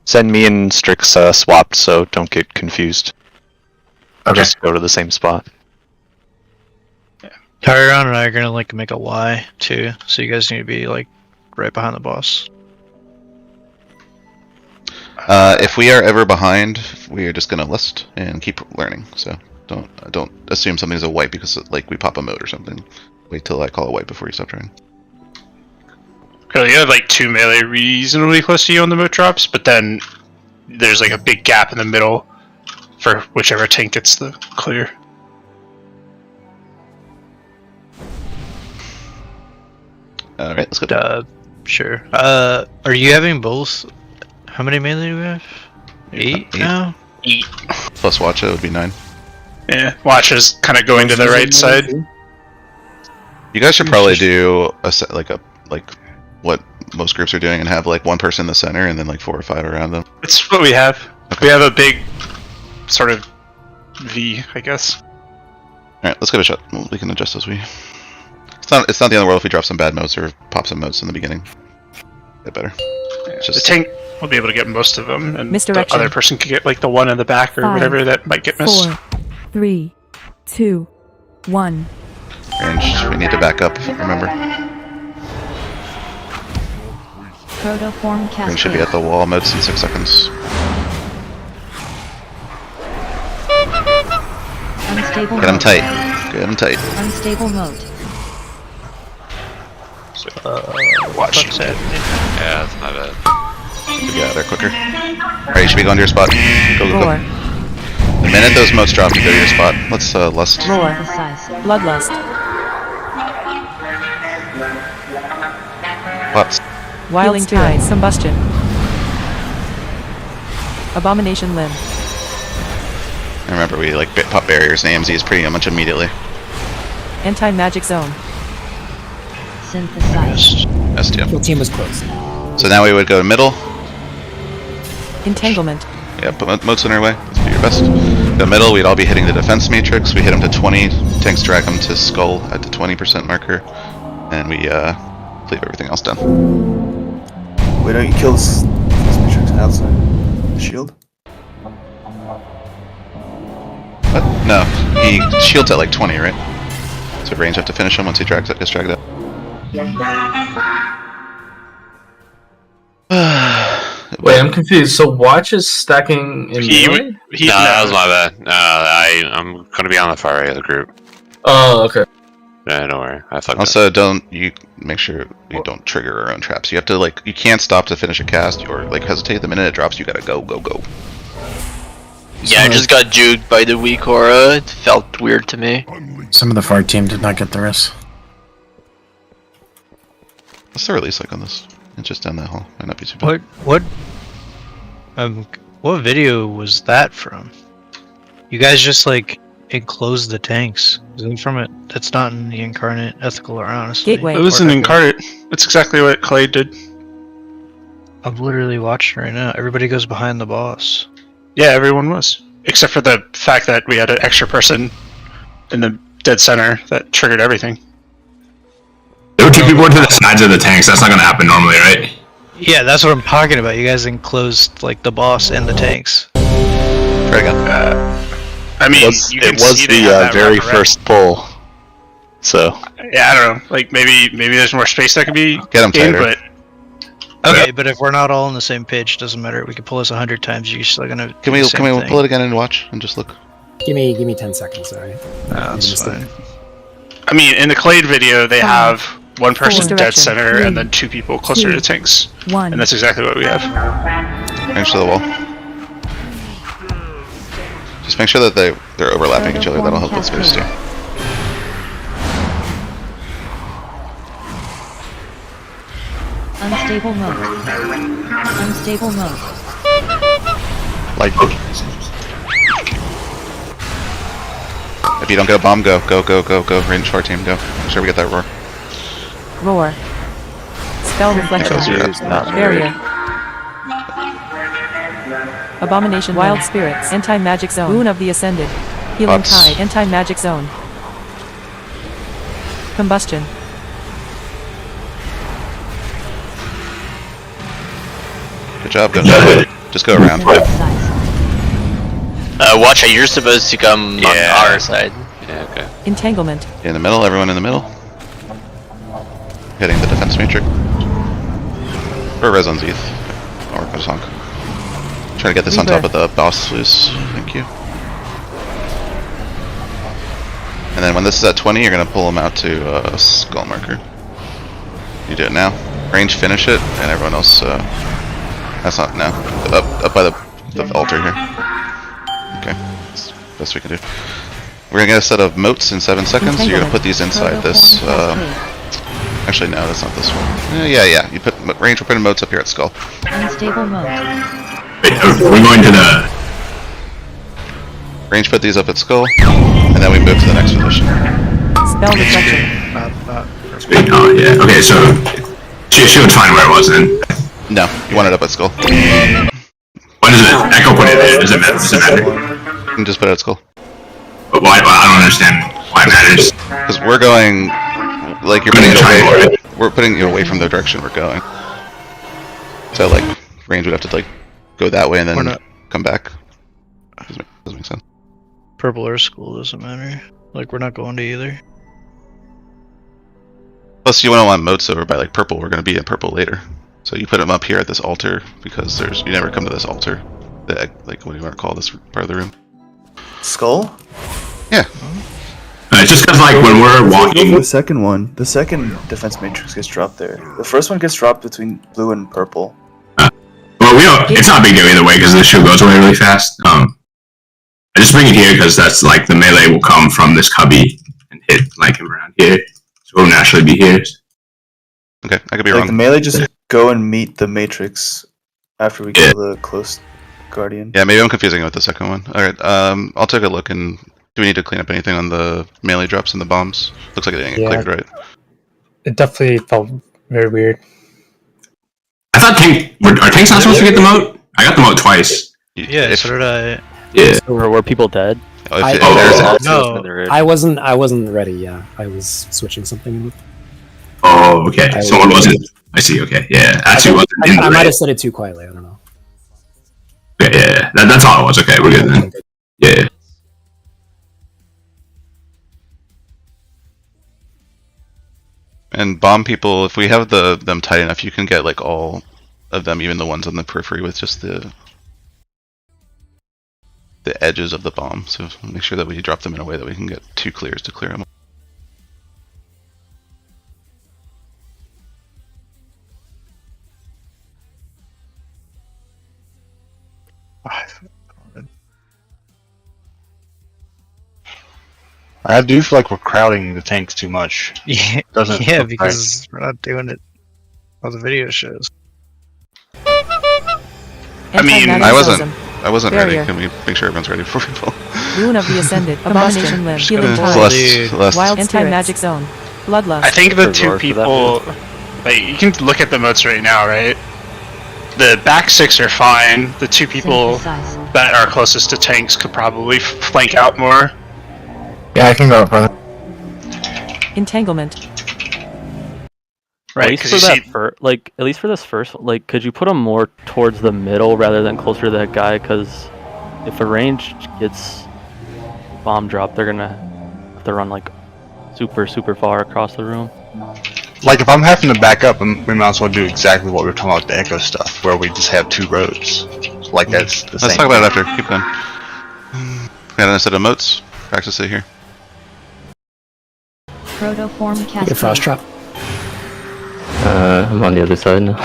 Send me and Strix swapped, so don't get confused. I'll just go to the same spot. Tyron and I are gonna like make a Y too, so you guys need to be like right behind the boss. If we are ever behind, we are just gonna list and keep learning. So don't assume something's a wipe because like we pop a mode or something. Wait till I call a wipe before you stop trying. You have like 2 melee reasonably close to you on the moat drops, but then there's like a big gap in the middle for whichever tank gets the clear. Alright, let's go. Sure. Are you having both? How many melee do we have? 8 now? 8. Plus Watcha would be 9. Yeah, Watcha's kind of going to the right side. You guys should probably do a set like what most groups are doing and have like one person in the center and then like 4 or 5 around them. It's what we have. Okay. We have a big sort of V, I guess. Alright, let's give it a shot. We can adjust as we... It's not the end of the world if we drop some bad modes or pop some modes in the beginning. Get better. Yeah, just... The tank will be able to get most of them, and the Misdirection. other person can get like the one in the back or 5, whatever that might get missed. 4, 3, 2, 1. Range, we need to back up, remember. Protoform cascade. Range should be at the wall, modes in 6 seconds. Unstable Get him mode. tight. Get him tight. Unstable mode. Watch that. Yeah, that's my bad. Get out of there quicker. Alright, you should be going to your spot. Go, go, Roar. go. The minute those motes drop, you go to your spot. Let's lust. Roar. Bloodlust. Pops. Wilding Tide. Combustion. Abomination Limb. And remember, we like pop barriers, and AMZ is pretty much immediately. Anti-magic zone. Synthesize. STM. Kill team was close. So now we would go middle. Entanglement. Yeah, put motes in our way. Let's do your best. The middle, we'd all be hitting the defense matrix. We hit them to 20. Tanks drag them to skull at the 20% marker. And we leave everything else done. Why don't you kill this matrix outside? The shield? What? No, he shields at like 20, right? So range have to finish him once he gets dragged up. Wait, I'm confused. So watch is stacking in melee? No, that was my bad. I'm gonna be on the far right of the group. Oh, okay. Yeah, don't worry. I fucked Also, you make sure you don't trigger our own traps. You have to you can't stop to finish a cast or hesitate. The minute it drops, you gotta go. Yeah, I just got juked by the weak aura. It felt weird to me. Some of the far team did not get the rest. What's the release like on this? It's just down that hall. Might not be too bad. What video was that from? You guys just enclosed the tanks. Is it from it? That's not in the incarnate, ethical, or honestly. Gateway. It was an incarnate. That's exactly what Clay did. I'm literally watching right now. Everybody goes behind the boss. Yeah, everyone was. Except for the fact that we had an extra person in the dead center that triggered everything. There were two people to the sides of the tanks. That's not gonna happen normally, right? Yeah, that's what I'm talking about. You guys enclosed the boss and the tanks. Try again. I mean, it was the very first pull. So yeah, I don't know. Maybe there's more space that could be gained, but okay, but if we're not all on the same page, it doesn't matter. We can pull this 100 times. You're still gonna. Can we pull it again and watch and just look? Give me 10 seconds. Sorry. That's fine. I mean, in the Clade video, they have one person dead direction. center 3, and then 2 people closer 2, to tanks, 1. and that's exactly what we have. Range to the wall. Just make sure that they're overlapping each other. That'll help with space too. Unstable mode. Unstable mode. If you don't get a bomb, go. Range for our team, go. Make sure we get that roar. Roar. Spell reflection. Barrier. Abomination. Wild spirits. Anti-magic zone. Boon of the Ascended. Healing Pops. Tide. Anti-magic zone. Combustion. Good job, go. Just go around. Watch out, you're supposed to come on our side. Yeah, okay. Entanglement. In the middle, everyone in the middle. Hitting the defense matrix. Or res on Zeeth. Or a song. Try to get this on top of the boss, please. Thank you. And then when this is at 20, you're going to pull them out to skull marker. You do it now. Range, finish it, and everyone else. That's not now. Up by the altar here. Okay, that's the best we can do. We're gonna get a set of motes in 7 seconds. You're gonna put these inside this. Actually, no, that's not this one. Yeah. You put range. We're putting motes up here at skull. Unstable mode. Wait, we're going to the range. Put these up at skull, and then we move to the next position. Spell reflection. Oh yeah. Okay, so she would find where it was then. No, you want it up at skull. Why does it echo put it there? Does it matter? You can just put it at skull. But why? I don't understand why it matters. Because we're going, you're putting it away. We're putting it away from the direction we're going. So range would have to go that way and then come back. Doesn't make sense. Purple or skull doesn't matter. We're not going to either. Plus, you want motes over by purple. We're going to be at purple later. So you put them up here at this altar because you never come to this altar. What do you want to call this part of the room? Skull? Yeah. It's just because, like, when we're walking... The second one, the second defense matrix gets dropped there. The first one gets dropped between blue and purple. Well, we don't... It's not a big deal either way, because this show goes away really fast. I just bring it here because that's, like, the melee will come from this cubby and hit, like, around here. So it'll naturally be here. Okay, I could be Like, wrong. the melee just go and meet the matrix after we kill the close guardian. Yeah, maybe I'm confusing it with the second one. Alright, I'll take a look and... Do we need to clean up anything on the melee drops and the bombs? Looks like it didn't get cleared, right? It definitely felt very weird. I thought are tanks not supposed to get the moat? I got the moat twice. Yeah, so did I. Yeah. So were people dead? I wasn't ready. Yeah, I was switching something. Oh, okay. Someone wasn't. I see. Okay, yeah. Actually, wasn't. I might have said it too quietly. I don't know. Okay, yeah. That's all it was. Okay, we're good then. Yeah. And bomb people, if we have them tight enough, you can get like all of them, even the ones on the periphery, with just the edges of the bomb. So make sure that we drop them in a way that we can get 2 clears to clear them. I do feel like we're crowding the tanks too much. Yeah, Doesn't yeah, look because we're not doing it on the video shows. I mean, I wasn't ready. Can we make sure everyone's ready before we pull? Rune of the Ascended. Abomination Limb. Healing Celeste. Wild Anti-Magic Zone. Bloodlust. I think the 2 people... Like, you can look at the moats right now, right? The back 6 are fine. The 2 people that are closest to tanks could probably flank out more. Yeah, I can go up further. Entanglement. Right, at least for this first, like, could you put them more towards the middle rather than closer to that guy? Because if a range gets bomb dropped, they're gonna have to run like super far across the room. Like, if I'm having to back up, we might as well do exactly what we were talking about with the echo stuff, where we just have 2 roads. So, like, that's the same. Let's talk about it after. Keep going. We got another set of moats. Practice it here. Protoform cascade. Frost trap. I'm on the other side now.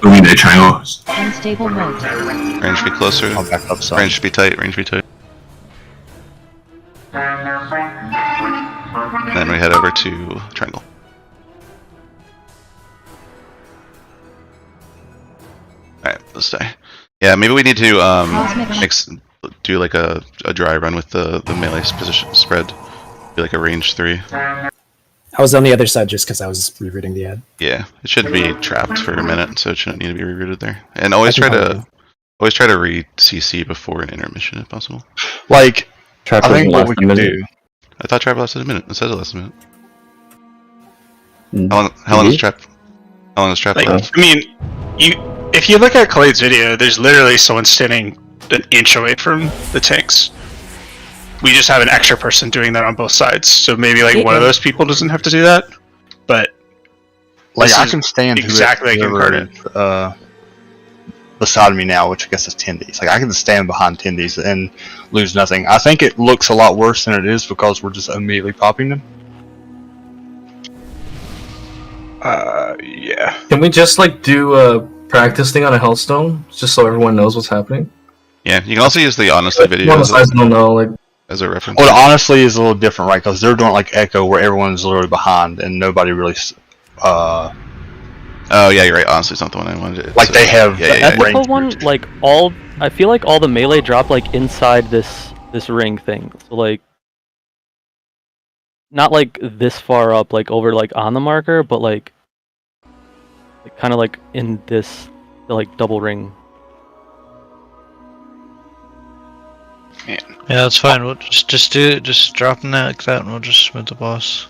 Moving the triangle. Unstable mode. Range should be closer. I'll back up some. Range should be tight. Range should be tight. Then we head over to triangle. Alright, let's stay. Yeah, maybe we need to do like a dry run with the melee's position spread. Do like a range 3. I was on the other side just because I was rereading the ad. Yeah, it should be trapped for a minute, so it shouldn't need to be rerouted there. And always try to re-CC before an intermission if possible. Like, I think what we can do... I thought trap lasted a minute. It says it lasted a minute. How long is trap? How long is trap? Like, I mean, if you look at Khalid's video, there's literally someone standing an inch away from the tanks. We just have an extra person doing that on both sides, so maybe like one of those people doesn't have to do that. But like, I can stand exactly like inverted. Beside me now, which I guess is Tendies. Like, I can stand behind Tendies and lose nothing. I think it looks a lot worse than it is because we're just immediately popping them. Yeah. Can we just like do a practice thing on a Hellstone, just so everyone knows what's happening? Yeah, you can also use the honestly video as a reference. Well, honestly is a little different, right? Because they're doing like Echo, where everyone's literally behind and nobody really. Oh yeah, you're right. Honestly, it's not the one I wanted. Like they have the ethical one, like I feel like all the melee drop like inside this ring thing. So like, not like this far up, like over like on the marker, but like kind of like in this like double ring. Yeah, that's fine. We'll just do it. Just drop them like that, and we'll just smooth the boss.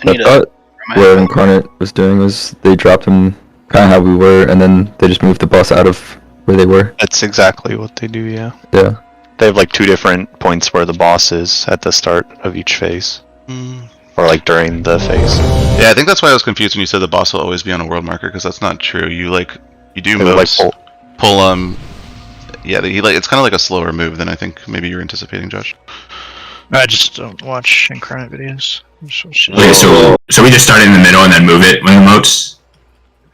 I thought what Incarnate was doing was they dropped him kind of how we were, and then they just moved the boss out of where they were. That's exactly what they do. Yeah. Yeah. They have like 2 different points where the boss is at the start of each phase, or like during the phase. Yeah, I think that's why I was confused when you said the boss will always be on a world marker, because that's not true. You do moves, like pull yeah, it's kind of like a slower move than I think maybe you're anticipating, Josh. I just don't watch Incarnate videos. Okay, so we just start in the middle and then move it when the moats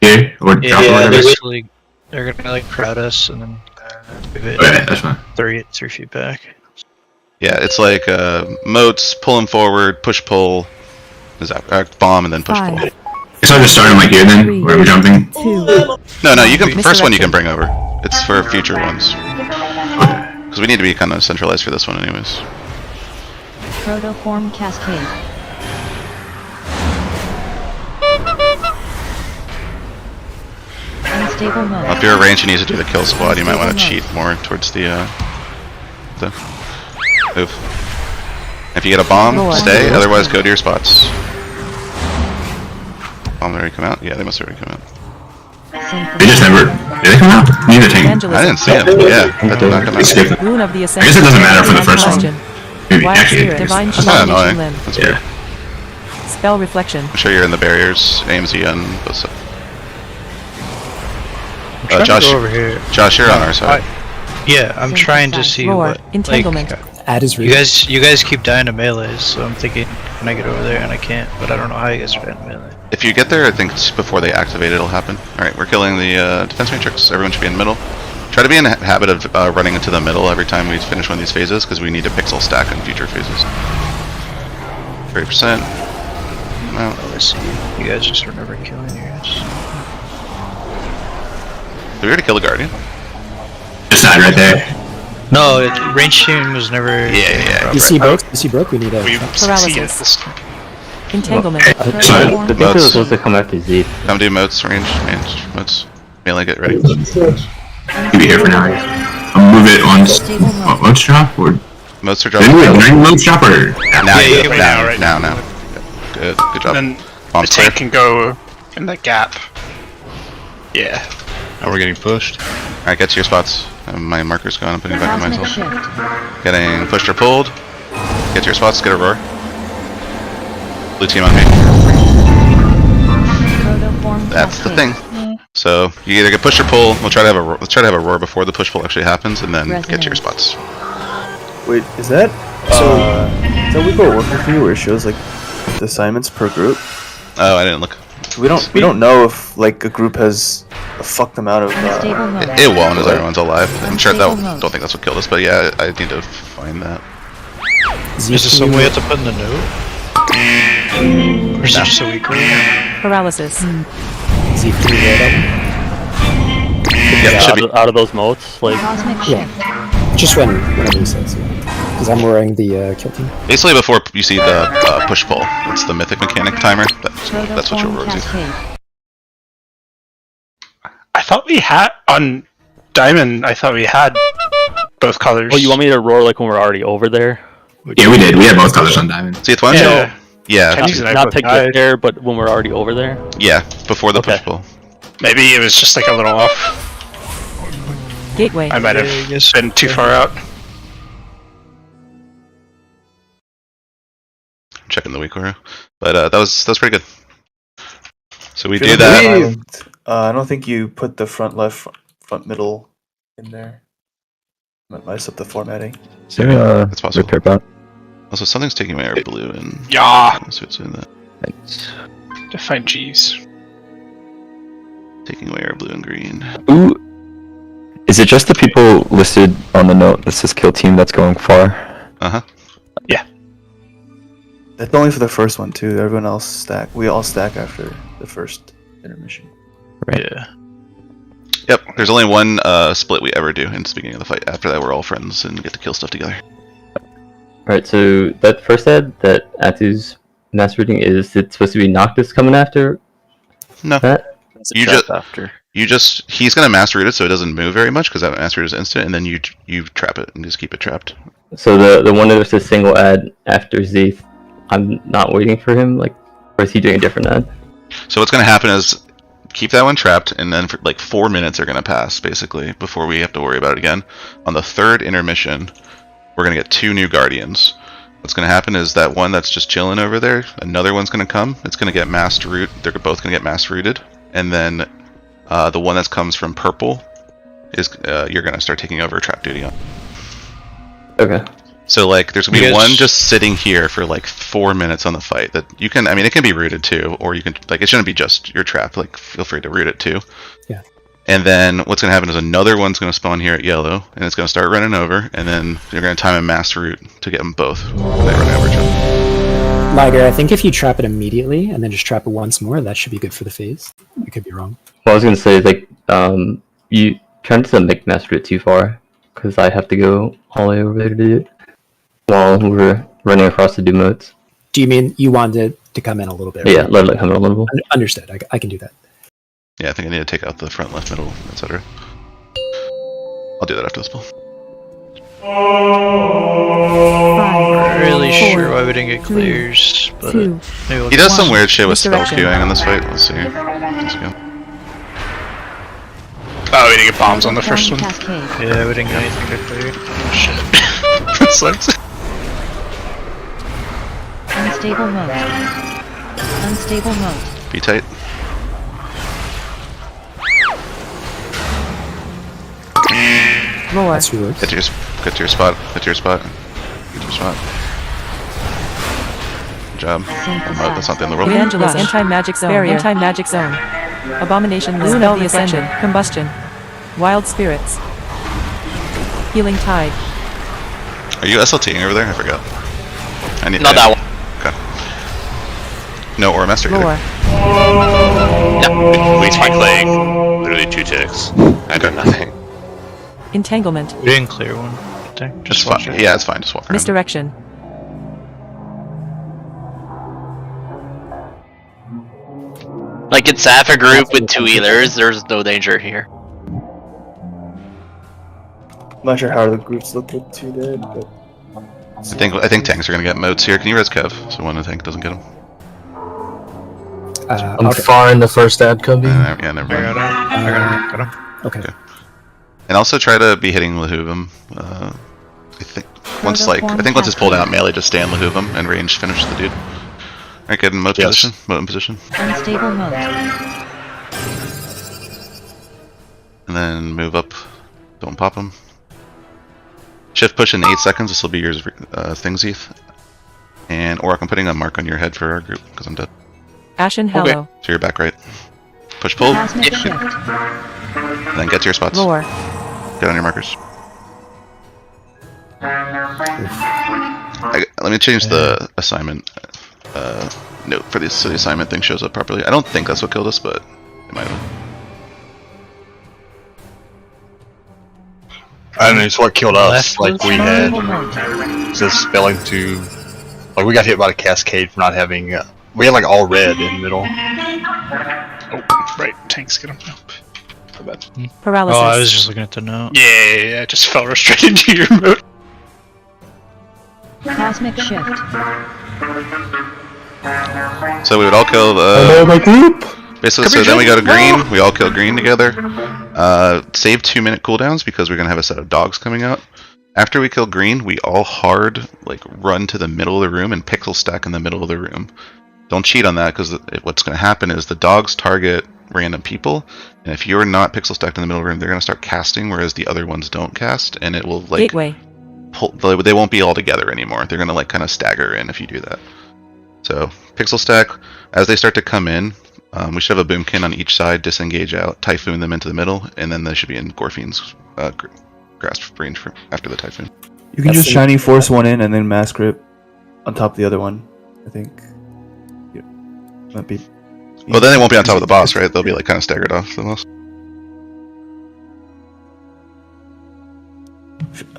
here or drop or whatever. They're gonna like crowd us and then move it. Okay, that's fine. 3 feet back. Yeah, it's like moats, pull them forward, push pull, is that bomb and then push pull. So I just start them like here then, where we're jumping. No, you can first one you can bring over. It's for future ones. Because we need to be kind of centralized for this one, anyways. Protoform Cascade. Unstable mode. If you're a range, you need to do the kill squad. You might want to cheat more towards the move. If you get a bomb, stay. Otherwise, go to your spots. Bomb already come out? Yeah, they must already come out. They just never. Did they come out? Neither team. I didn't see them. Yeah, that did not come out. Rune of the I guess it doesn't matter for the first one. Maybe, actually, Divine that's kind of annoying. That's weird. Spell reflection. I'm sure you're in the barriers. AMZ on both sides. Josh, over here. Josh, you're on our side. Yeah, I'm trying to see what. Entanglement. Add his you guys keep dying to melees, so I'm thinking, can I get over there? And I can't, but I don't know how you guys are dying to melee. If you get there, I think before they activate, it'll happen. Alright, we're killing the defense matrix. Everyone should be in the middle. Try to be in the habit of running into the middle every time we finish one of these phases, because we need to pixel stack in future phases. 30%. No. Oh, I see. You guys just are never killing yours. Did we already kill the Guardian? Just died right there. No, range team was never. Yeah. You see broke? You see broke? We need a paralysis. Entanglement. The Tinker was supposed to come after Z. Come do moats, range, moats. Melee, get ready. You be here for now. I'll move it on. Moats drop or. Moats are dropping. Moats drop or. Now. Good job. And then the tank can go in the gap. Yeah. Now we're getting pushed. Alright, get to your spots. My marker's gone, I'm putting it back on myself. Getting pushed or pulled. Get to your spots, get a roar. Blue team on me. That's the thing. So you either get pushed or pull. Let's try to have a roar before the push pull actually happens, and then get to your spots. Wait, is that we go working for you where it shows like the assignments per group? Oh, I didn't look. We don't know if like a group has a fucked amount of. It won't as everyone's alive. I'm sure that. Don't think that's what killed us, but yeah, I need to find that. Is there some way to put in the note? Or is it just a weak one? Paralysis. Out of those moats, like. Yeah. Just whenever he says. Because I'm wearing the kill team. Basically, before you see the push pull, it's the mythic mechanic timer. That's what you'll roar to. I thought we had on Diamond. I thought we had both colors. Oh, you want me to roar like when we're already over there? Yeah, we did. We had both colors on Diamond. See, it's one. Yeah. Not to get there, but when we're already over there. Yeah, before the push pull. Maybe it was just like a little off. Gateway. I might have been too far out. Checking the weak aura, but that was pretty good. So we do that. I don't think you put the front left, front middle in there. Might mess up the formatting. Is there that's possible. repair bot? Also, something's taking my air blue and so it's in that. Thanks. Define G's. Taking away our blue and green. Ooh. Is it just the people listed on the note that says kill team that's going far? Yeah. That's only for the first one too. Everyone else stack. We all stack after the first intermission. Right. Yeah. Yep. There's only one split we ever do in the beginning of the fight. After that, we're all friends and get to kill stuff together. Alright, so that first ad that Atu's master reading, is it supposed to be Noctis coming after? No. That? You just he's gonna master root it so it doesn't move very much because that master root is instant, and then you trap it and just keep it trapped. So the one that says single ad after Zeeth, I'm not waiting for him, like, or is he doing a different ad? So what's gonna happen is keep that one trapped, and then for like 4 minutes are gonna pass basically before we have to worry about it again. On the third intermission, we're gonna get 2 new guardians. What's gonna happen is that one that's just chilling over there, another one's gonna come. It's gonna get mass root. They're both gonna get mass rooted, and then the one that comes from purple is you're gonna start taking over trap duty on. Okay. So like, there's gonna be one just sitting here for like 4 minutes on the fight that you can. I mean, it can be rooted too, or you can like it shouldn't be just your trap. Like, feel free to root it too. Yeah. And then what's gonna happen is another one's gonna spawn here at yellow, and it's gonna start running over, and then you're gonna time a mass root to get them both. When they run over. Liger, I think if you trap it immediately and then just trap it once more, that should be good for the phase. I could be wrong. Well, I was gonna say like you trying to make mass root too far because I have to go all the way over there to do it while we're running across the modes. Do you mean you wanted to come in a little bit? Yeah, let it come in a little bit. Understood. I can do that. Yeah, I think I need to take out the front, left, middle, etc. I'll do that after this pull. I'm really sure why we didn't get clears, but maybe we'll He does some weird shit with spell queuing in this fight. Let's see. Let's go. Oh, we didn't get bombs on the first one. Yeah, we didn't get anything to clear. Shit. That sucks. Unstable mode. Unstable mode. Be tight. Roar. Get to your spot. Get to your spot. Get to your spot. Good job. Oh, that's not the end of the world. Evangelize. Anti-magic zone. Barrier. Anti-magic zone. Abomination. Loon of the Ascension. Combustion. Wild spirits. Healing tide. Are you SLTing over there? I forgot. I need Not that one. Okay. No Aura Master either. Roar. Yeah. Waste my clay. Literally 2 ticks. I got nothing. Entanglement. We didn't clear one. I think. Just watch it. Yeah, it's fine. Just walk around. Misdirection. Like it's half a group with 2 healers. There's no danger here. I'm not sure how the groups look with 2 dead, but I think tanks are gonna get moats here. Can you res Kev? So one tank doesn't get them. I'm far in the first ad cubby. Yeah, never mind. I got him. Okay. And also try to be hitting Lahuvim. I think once it's pulled out, melee just stay on Lahuvim and range finish the dude. Alright, get in moat position. Moat in position. Unstable mode. And then move up. Don't pop him. Shift push in 8 seconds. This will be your things, ETH. And Orc, I'm putting a mark on your head for our group because I'm dead. Ashen Hallow. So you're back right. Push pull. And then get to your spots. Roar. Get on your markers. Let me change the assignment note for this so the assignment thing shows up properly. I don't think that's what killed us, but it might have. And it's what killed us. Like we had just failing to, like we got hit by the cascade for not having. We had like all red in the middle. Oh, right. Tanks get them. Nope. Bad. Paralysis. Oh, I was just looking at the note. Yeah, just fell right straight into your mode. Cosmic shift. So we would all kill my group. Basically, so then we go to green. We all kill green together. Save 2-minute cooldowns because we're gonna have a set of dogs coming out. After we kill green, we all hard run to the middle of the room and pixel stack in the middle of the room. Don't cheat on that because what's gonna happen is the dogs target random people, and if you're not pixel stacked in the middle of the room, they're gonna start casting, whereas the other ones don't cast, and it will Gateway. They won't be all together anymore. They're gonna kind of stagger in if you do that. So pixel stack as they start to come in. We should have a boomkin on each side, disengage out, typhoon them into the middle, and then they should be in Gorfine's grasp range after the typhoon. You can just shiny force one in and then mass grip on top of the other one. I think. Yeah. Might be. Well, then they won't be on top of the boss, right? They'll be kind of staggered off the most.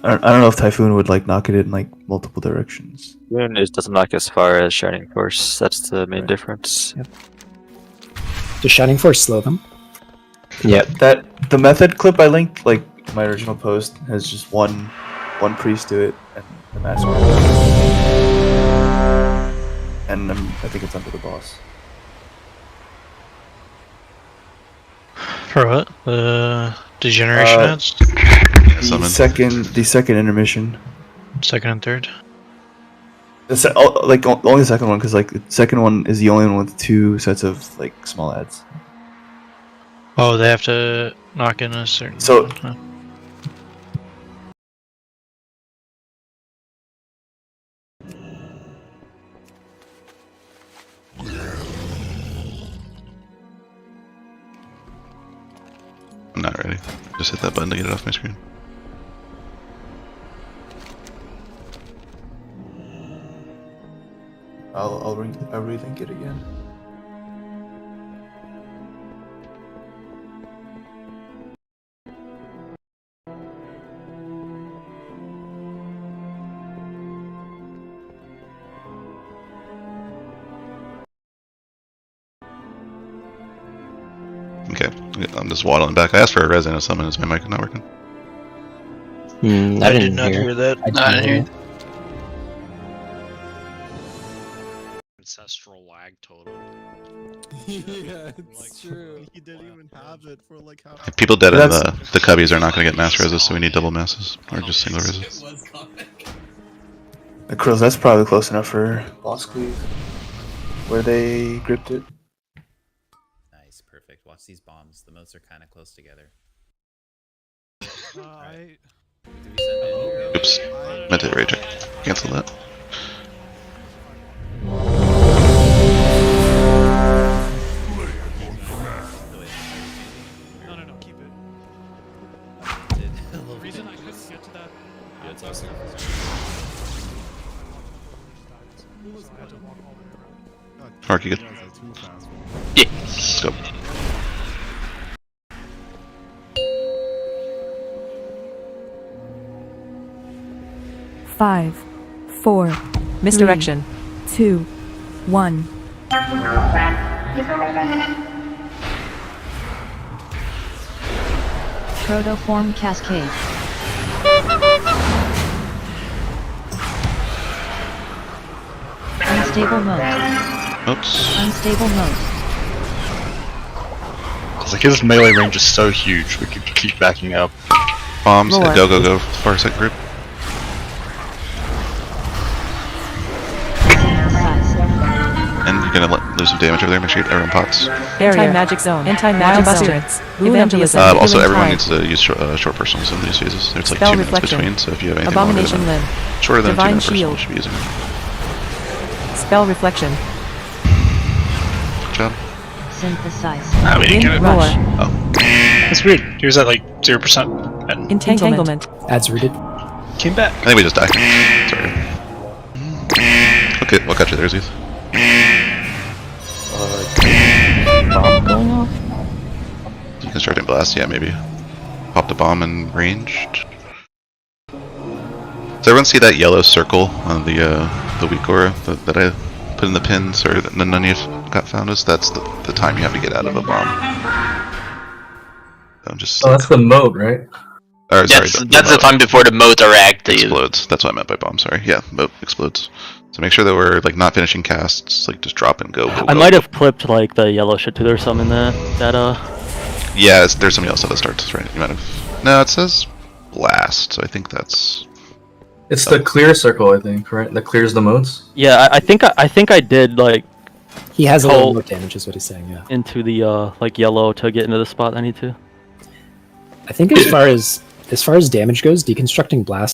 I don't know if Typhoon would knock it in multiple directions. Typhoon doesn't knock as far as Shining Force. That's the main difference. Yep. Does Shining Force slow them? Yeah, the method clip I linked, my original post, has just one priest do it and the master. And I think it's under the boss. For what? The degeneration ads? The second intermission. Second and third. Only the second one, because the second one is the only one with 2 sets of small ads. Oh, they have to knock in a certain. So huh? not ready. Just hit that button to get it off my screen. I'll relink it again. Okay, I'm just waddling back. I asked for a resin of summon. Is my mic not working? I did not hear that. I didn't hear. Ancestral lag total. Yeah, it's true. He didn't even have it for like half. If people dead in the cubbies are not going to get mass reses, so we need double masses or just single reses. The Krills, that's probably close enough for boss cleave, where they gripped it. Nice, perfect. Watch these bombs. The moats are kind of close together. Right. Oops, meant to rage check. Cancel that. No, keep it. The reason I couldn't get to that. Yeah, it's awesome. Mark, you good? Yeah. Let's go. Five, four, Misdirection. 2, 1. Protoform Cascade. Unstable mode. Oops. Unstable mode. It's like his melee range is so huge, we could keep backing up. Bombs, go, far side group. And you're gonna lose some damage over there, make sure everyone pots. Anti-magic zone. Anti-magic spirits. Evangelism. Also, everyone needs to use short personals in these phases. There's like 2 minutes between, so if you have anything shorter than 2 minute personal, you should be using it. Spell reflection. Good job. Synthesize. Ah, we didn't get it. Rush. Oh. That's weird. He was at like 0%. And Entanglement. Adds rooted. came back. I think we just died. Sorry. Okay, what got you there, Zeeth? Bomb going off? Deconstructing blast, yeah, maybe. Popped a bomb and ranged. Does everyone see that yellow circle on the weak aura that I put in the pins, or that none of you got found us? That's the time you have to get out of a bomb. I'm just. That's the mode, right? Or, sorry, That's the time before the modes are active. Explodes. That's what I meant by bomb. Sorry. Yeah, moat explodes. So make sure that we're like not finishing casts. Like just drop and go. I might have clipped like the yellow shit too. There's some in that. Yeah, there's something else that starts right. You might have. No, it says blast. So I think that's. It's the clear circle, I think, right? That clears the modes. Yeah, I think I did like. He has a little more damage, is what he's saying. Yeah. Into the like yellow to get into the spot I need to. I think as far as damage goes, deconstructing blast